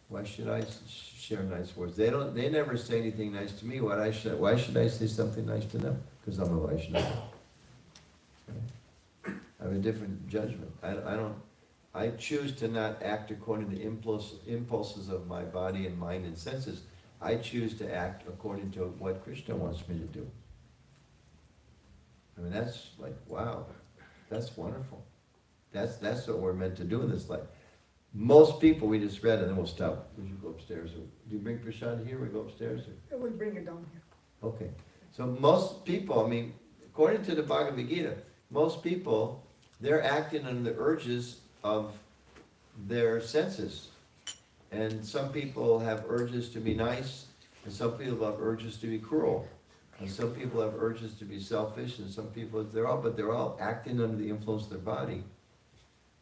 Why should I share nice words? They never say anything nice to me. Why should I say something nice to them? Because I'm a Vaishnava. Right? I have a different judgment. I choose to not act according to the impulses of my body and mind and senses. I choose to act according to what Krishna wants me to do. I mean, that's like, wow, that's wonderful. That's what we're meant to do in this life. Most people, we just read, and then we'll stop. We should go upstairs. Do you bring prasad here? We go upstairs? Or? We'll bring it down here. Okay. So most people, I mean, according to the Bhagavad Gita, most people, they're acting on the urges of their senses. And some people have urges to be nice, and some people have urges to be cruel. And some people have urges to be selfish, and some people, they're all acting under the influence of their body.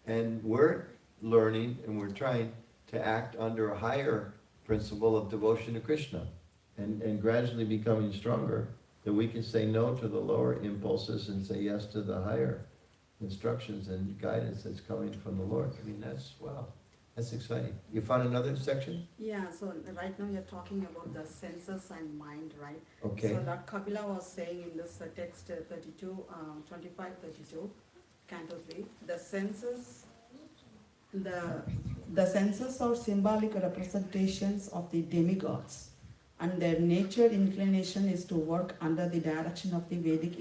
And we're learning, and we're trying to act under a higher principle of devotion to Krishna, and gradually becoming stronger, that we can say no to the lower impulses and say yes to the higher instructions and guidance that's coming from the Lord. I mean, wow. That's exciting. You found another section? Yeah, so right now you're talking about the senses and mind, right? Okay. So Lord Kapila was saying in this text 25, 32, Canto 3, the senses are symbolic representations of the demigods, and their nature inclination is to work under the direction of the Vedic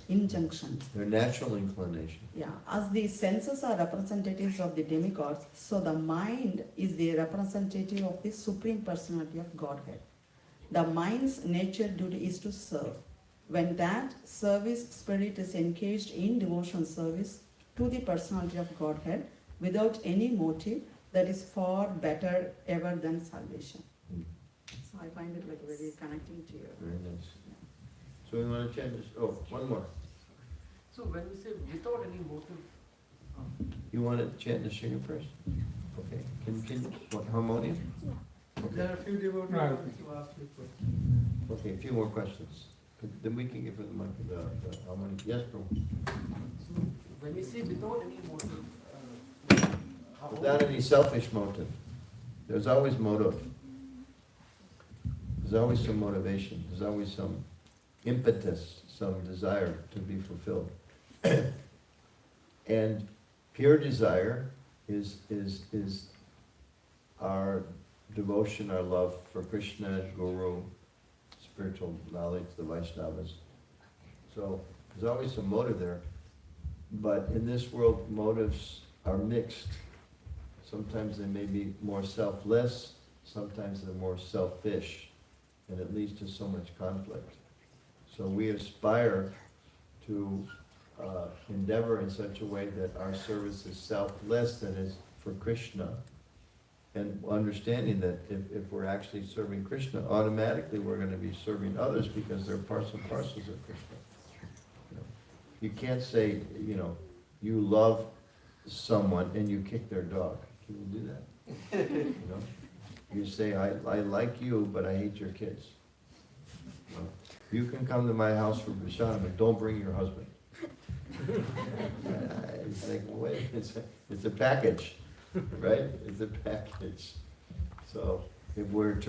injunctions. Their natural inclination. Yeah, as the senses are representatives of the demigods, so the mind is the representative of the Supreme Personality of Godhead. The mind's nature duty is to serve. When that service spirit is engaged in devotion service to the Personality of Godhead without any motive, that is far better ever than salvation. So I find it like very connecting to you. Very nice. So we want to change this. Oh, one more. So when we say without any motive, You want to chant the Shiva first? Okay. Can what, harmonium? Okay. There are a few devotees Right. who asked me questions. Okay, a few more questions. Then we can give her the harmonium. Yes, bro. so when we say without any motive, Without any selfish motive. There's always motive. There's always some motivation. There's always some impetus, some desire to be fulfilled. And pure desire is our devotion, our love for Krishna, Guru, spiritual knowledge, the Vaishnavas. So there's always some motive there. But in this world, motives are mixed. Sometimes they may be more selfless, sometimes they're more selfish, and it leads to so much conflict. So we aspire to endeavor in such a way that our service is selfless, that is for Krishna, and understanding that if we're actually serving Krishna, automatically we're going to be serving others because they're parts and parcels of Krishna. You can't say, you know, you love someone and you kick their dog. Can you do that? You know? You say, I like you, but I hate your kids. You know? You can come to my house for Bishana, but don't bring your husband. It's like, wait, it's a package, right? It's a package. So if we're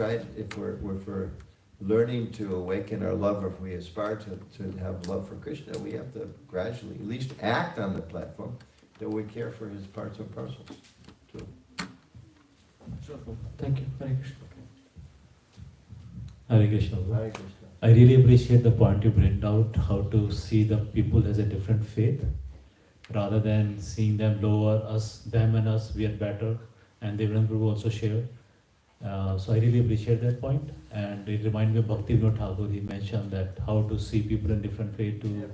learning to awaken our love, or if we aspire to have love for Krishna, we have to gradually at least act on the platform that we care for his parts and parcels too. Thank you. Hare Krishna. Hare Krishna. Hare Krishna. I really appreciate the point you bring out, how to see the people as a different faith, rather than seeing them lower, them and us, we are better, and Devanand Prabhu also shared. So I really appreciate that point, and it reminds me of Bhakti Vinod Thakur. He mentioned that how to see people in different faith to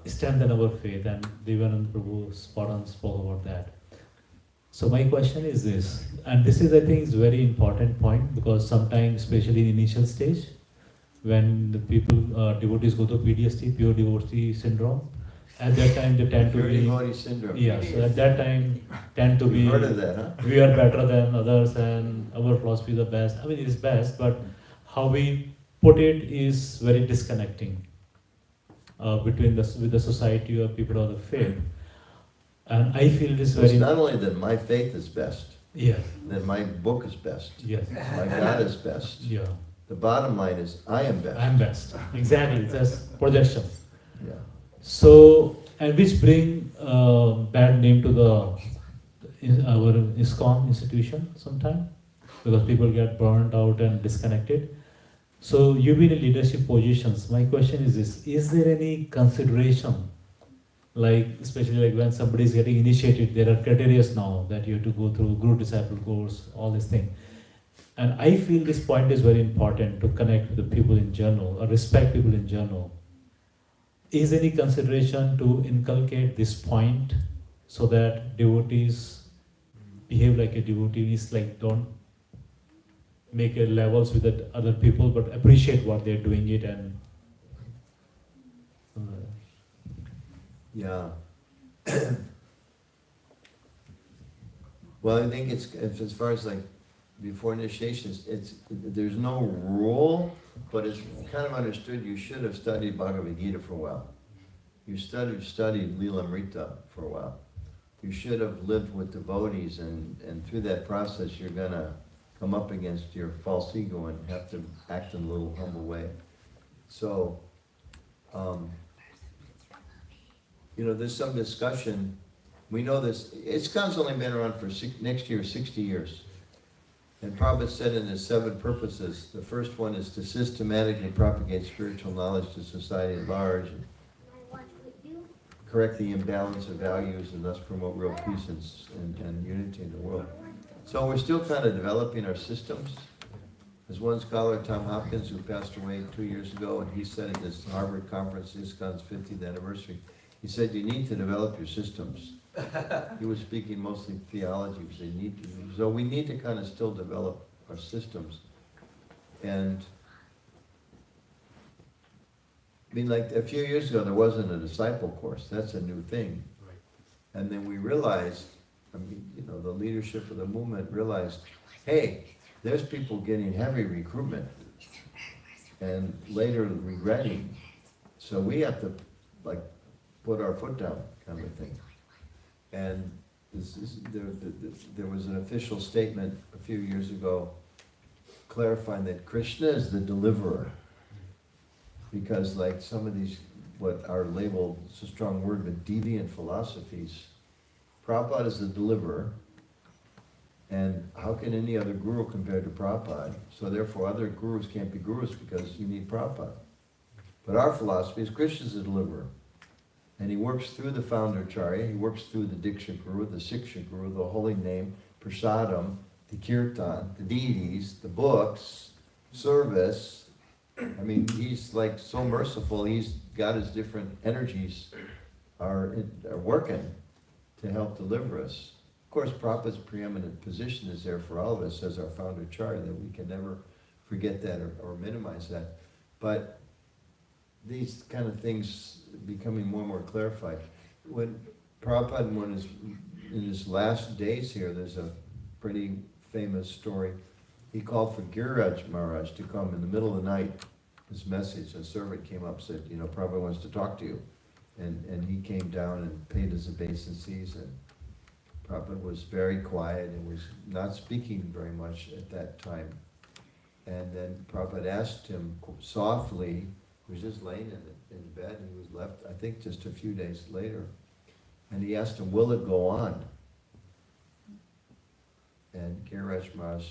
strengthen our faith, and Devanand Prabhu spot on spoke about that. So my question is this, and this is, I think, is very important point, because sometimes, especially in initial stage, when the people, devotees go to PDST, pure devotee syndrome, at that time they tend to Pure be... devotee syndrome. Yeah, so at that time tend to be... Heard of that, huh? We are better than others and our philosophy is the best. I mean, it is best, but how we put it is very disconnecting between with the society or people of the faith. And I feel this very... It's not only that my faith is best. Yes. That my book is best. Yes. My God is best. Yeah. The bottom line is, I am best. I am best. Exactly. It's just projection. Yeah. So, and which bring bad name to our ISKCON institution sometimes, because people get burned out and disconnected. So, you've been in leadership positions. My question is this: is there any consideration, like especially like when somebody is getting initiated, there are criteria now that you have to go through Guru Disciple course, all these things. And I feel this point is very important to connect with the people in general, or respect people in general. Is any consideration to inculcate this point so that devotees behave like a devotee, is like don't make a levels with the other people, but appreciate what they're doing it and... Yeah. Well, I think it's as far as like before initiations, there's no rule, but it's kind of understood you should have studied Bhagavad Gita for a while. You studied Lilamrita for a while. You should have lived with devotees, and through that process you're gonna come up against your false ego and have to act in a little humble way. So, you know, there's some discussion. We know this, ISKCON's only been around for next year 60 years. And Prabhupada said in his 7 purposes, the first one is to systematically propagate spiritual knowledge to society at large, and correct the imbalance of values, and thus promote real peace and unity in the world. So we're still kind of developing our systems. There's one scholar, Tom Hopkins, who passed away 2 years ago, and he said at this Harvard conference, ISKCON's 50th anniversary, he said, you need to develop your systems. He was speaking mostly theology, because they need to. So we need to kind of still develop our systems. And I mean, like a few years ago, there wasn't a disciple course. That's a new thing. Right. And then we realized, I mean, you know, the leadership of the movement realized, hey, there's people getting heavy recruitment and later regretting. So we have to, like, put our foot down, kind of a thing. And there was an official statement a few years ago clarifying that Krishna is the deliverer. Because like some of these, what are labeled, it's a strong word, but deviant philosophies, Prabhupada is the deliverer, and how can any other guru compare to Prabhupada? So therefore other gurus can't be gurus because you need Prabhupada. But our philosophy is Krishna is the deliverer. And he works through the founder Acharya, he works through the Diksha Guru, the Siksha Guru, the holy name, Prasadam, the Kirtan, the deities, the books, service. I mean, he's like so merciful, he's got his different energies are working to help deliver us. Of course, Prabhupada's preeminent position is there for all of us as our founder Acharya, that we can never forget that or minimize that. But these kind of things becoming more and more clarified. When Prabhupada, in his last days here, there's a pretty famous story. He called for Giriraj Maharaj to come in the middle of the night. His message, a servant came up, said, Prabhupada wants to talk to you. And he came down and paid his obeisances, and Prabhupada was very quiet and was not speaking very much at that time. And then Prabhupada asked him softly, he was just laying in bed, and he was left, I think, just a few days later. And he asked him, will it go on? And Giriraj Maharaj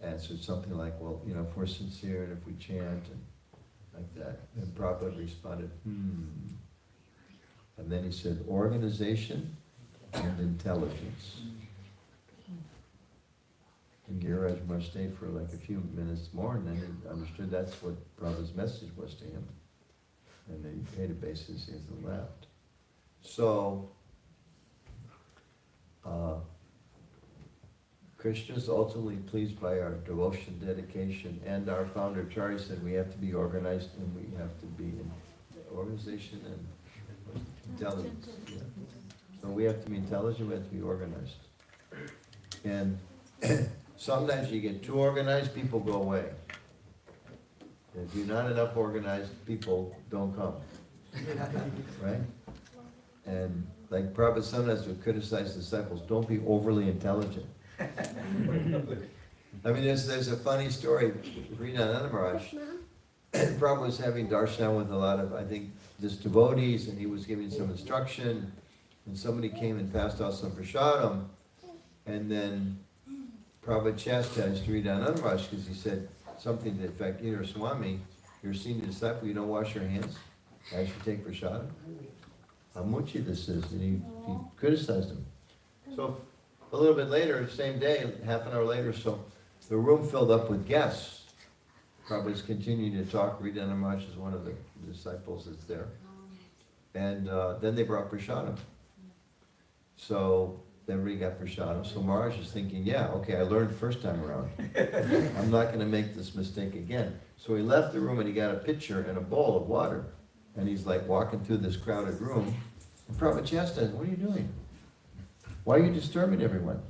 answered something like, well, if we're sincere and if we chant and like that. And Prabhupada responded, And then he said, organization and intelligence. And Giriraj Maharaj stayed for like a few minutes more, and then he understood that's what Prabhupada's message was to him. And then he paid obeisances and left. So, Krishna is ultimately pleased by our devotion, dedication, and our founder Charya said we have to be organized and we have to be in organization and intelligence. Yeah. So we have to be intelligent, we have to be organized. And sometimes you get too organized, people go away. If you're not enough organized, people don't come. Right? And like Prabhupada sometimes would criticize disciples, don't be overly intelligent. I mean, there's a funny story. HG Anuttama Prabhu, Prabhupada was having darshan with a lot of, I think, just devotees, and he was giving some instruction, and somebody came and passed out some prasadam, and then Prabhupada chastised HG Anuttama Prabhu because he said something to the effect, Swami, you're a senior disciple, you don't wash your hands as you take prasadam? How muchi this is, and he criticized him. So a little bit later, same day, half an hour later, so the room filled up with guests. Prabhupada's continuing to talk. HG Anuttama Prabhu is one of the disciples that's there. And then they brought prasadam. So everybody got prasadam. So Maharaj is thinking, yeah, okay, I learned first time around. I'm not going to make this mistake again. So he left the room and he got a pitcher and a bowl of water. And he's like walking through this crowded room. And Prabhupada chastised him, what are you doing? Why are you disturbing everyone?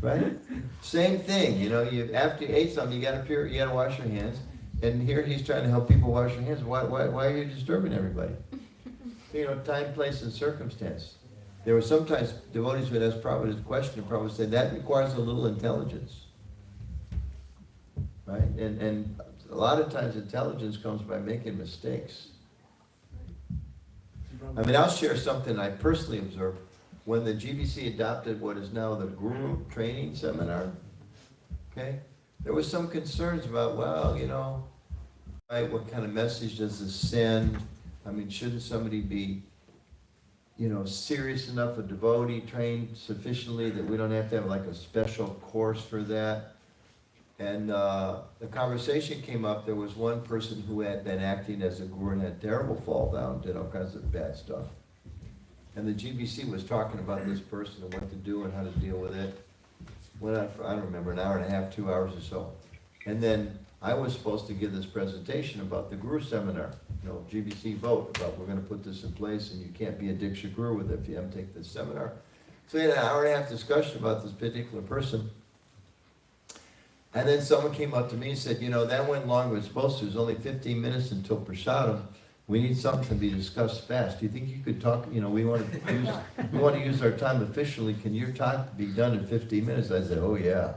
Right? Same thing, after you ate something, you gotta wash your hands. And here he's trying to help people wash their hands. Why are you disturbing everybody? Time, place, and circumstance. There were sometimes devotees would ask Prabhupada a question, and Prabhupada said, that requires a little intelligence. Right? And a lot of times intelligence comes by making mistakes. I mean, I'll share something I personally observed. When the GBC adopted what is now the Guru Training Seminar, okay, there was some concerns about, right, what kind of message does this send? I mean, shouldn't somebody be, serious enough, a devotee, trained sufficiently that we don't have to have like a special course for that? And the conversation came up, there was one person who had been acting as a guru and had terrible fall down, did all kinds of bad stuff. And the GBC was talking about this person and what to do and how to deal with it. Went on for, I don't remember, an hour and a half, 2 hours or so. And then I was supposed to give this presentation about the Guru Seminar, GBC vote about we're going to put this in place and you can't be a Diksha Guru with it if you haven't taken this seminar. So we had an hour and a half discussion about this particular person. And then someone came up to me and said, that went longer than it was supposed to. It was only 15 minutes until prasadam. We need something to be discussed fast. Do you think you could talk, we want to use our time efficiently. Can your talk be done in 15 minutes? I said, oh yeah,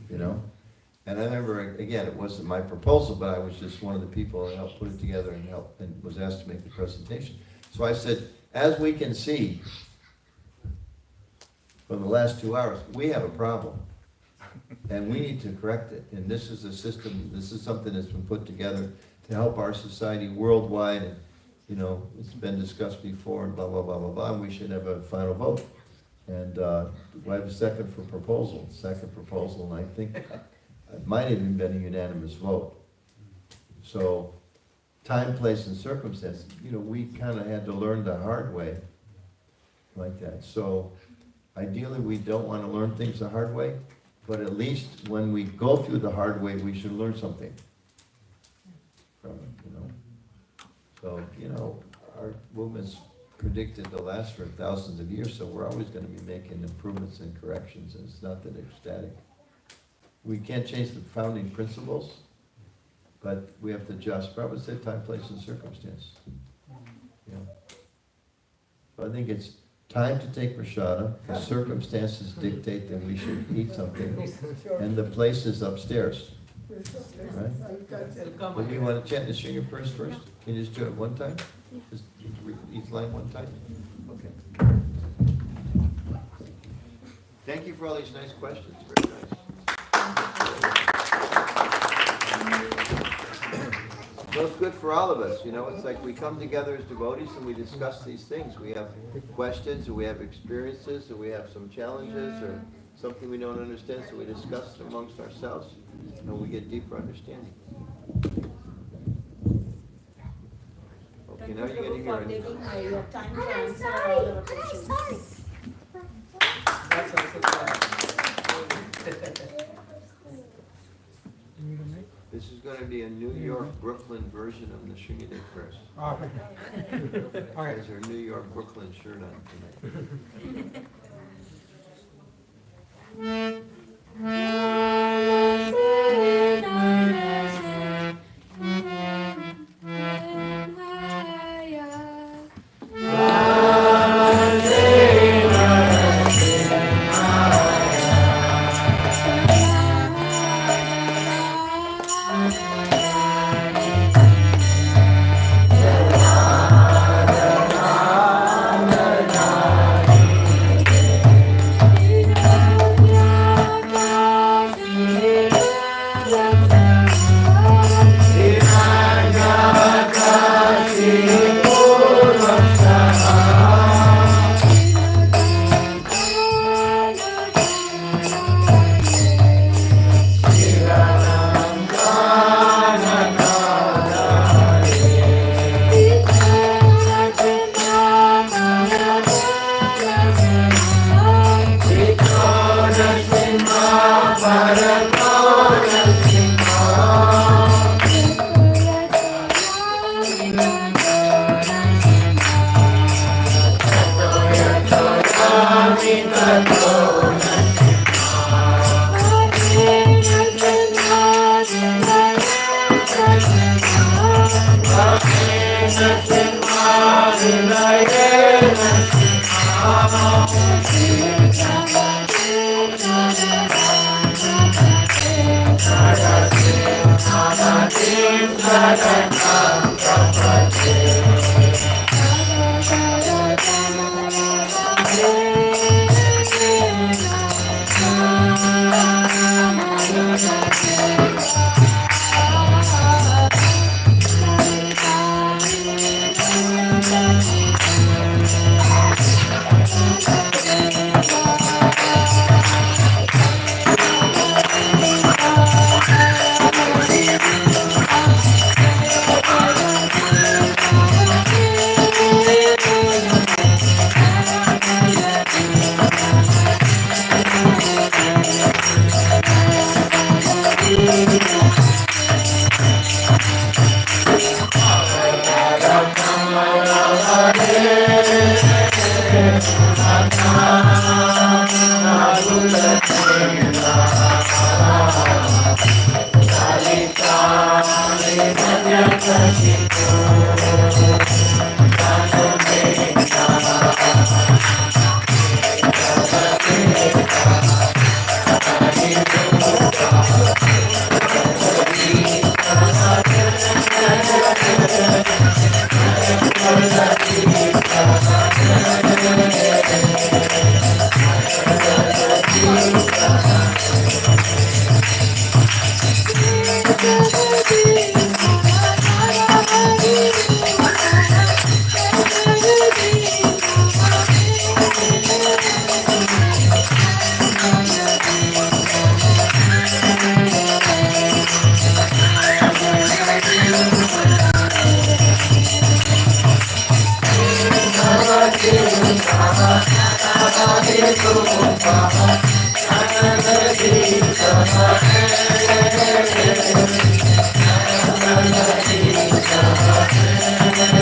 And I remember, again, it wasn't my proposal, but I was just one of the people that helped put it together and was asked to make the presentation. So I said, as we can see from the last 2 hours, we have a problem. And we need to correct it. And this is a system, this is something that's been put together to help our society worldwide. And, it's been discussed before and blah, blah, blah, blah, blah. And we should have a final vote. And we have a second proposal. And I think it might have even been a unanimous vote. So time, place, and circumstance, we kind of had to learn the hard way like that. So ideally, we don't want to learn things the hard way. But at least when we go through the hard way, we should learn something from it, So, our movement's predicted to last for thousands of years, so we're always gonna be making improvements and corrections, and it's not that it's static. We can't change the founding principles, but we have to adjust. Prabhupada said time, place, and circumstance. So I think it's time to take prasada, the circumstances dictate that we should eat something, and the place is upstairs. Right? Well, do you want to chant the Sringer first? Can you just do it one time? Just each line one time? Okay. Thank you for all these nice questions. Very nice. So it's good for all of us, it's like we come together as devotees and we discuss these things. We have questions, or we have experiences, or we have some challenges, or something we don't understand, so we discuss it amongst ourselves, and we get deeper understanding. Okay, now you're going to hear it. Your time to answer all our questions. That's also This is going to be a New York, Brooklyn version of the Sringadev prayers. There's our New York, Brooklyn shirt on Hare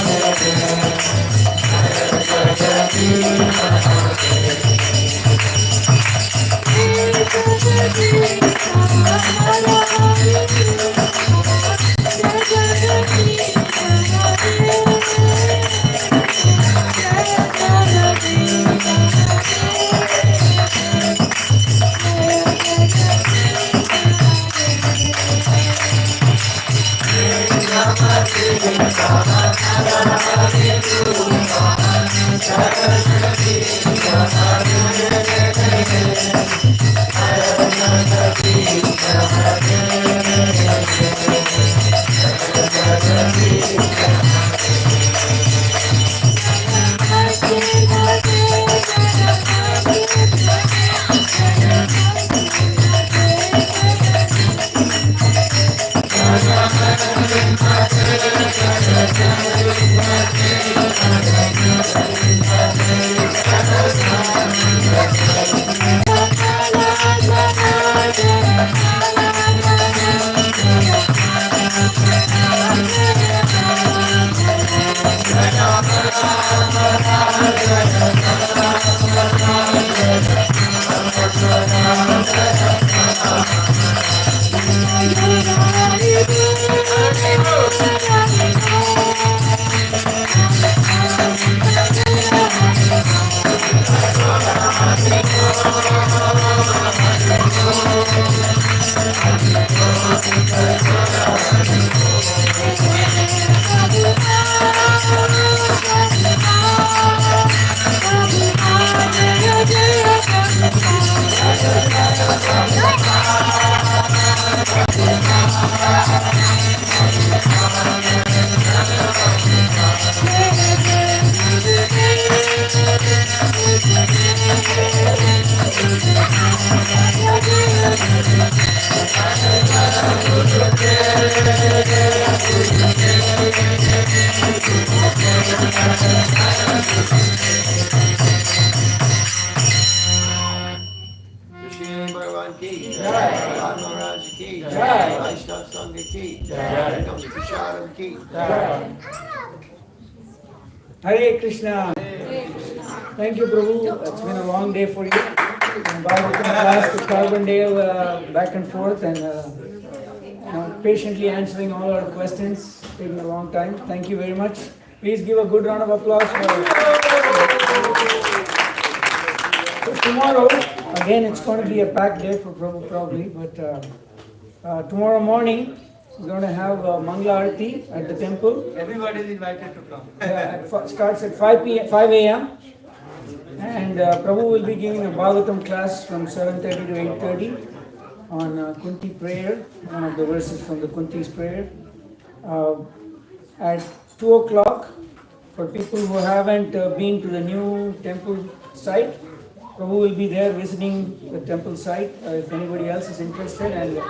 Hare Krishna. Thank you, Prabhu. It's been a long day for you. Bhagavatam class to Carbondale, back and forth, and patiently answering all our questions. Taking a long time. Thank you very much. Please give a good round of applause for. So tomorrow, again, it's going to be a packed day for Prabhu probably, but tomorrow morning. We're going to have Mangla Arati at the temple. Everybody is invited to come. Starts at 5 a.m. And Prabhu will be giving a Bhagavatam class from 7:30 to 8:30 on Kunti prayer, one of the verses from the Kunti's prayer. At 2 o'clock, for people who haven't been to the new temple site, Prabhu will be there visiting the temple site. If anybody else is interested and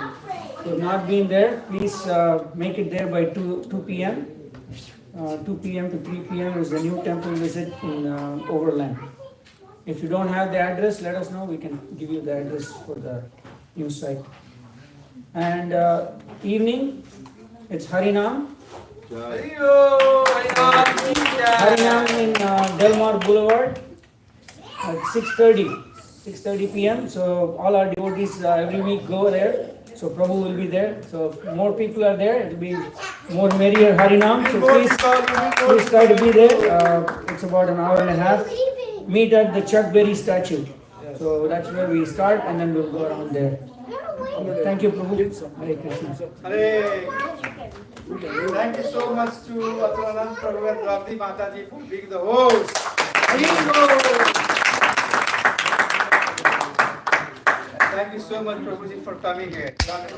have not been there, please make it there by 2 p.m. 2 p.m. to 3 p.m. is the new temple visit in Overland. If you don't have the address, let us know. We can give you the address for the new site. And evening, it's Harinam. Harinam in Delmar Boulevard at 6:30 p.m. So all our devotees every week go there. So Prabhu will be there. So if more people are there, it will be more merrier Harinam. So please try to be there. It's about an hour and a half. Meet at the Chuck Berry statue. So that's where we start, and then we'll go around there. Thank you, Prabhu. Hare Krishna. Thank you so much to Atmanand Prabhu and Radhi Mataji for being the host. Thank you so much, Prabhuji, for coming here.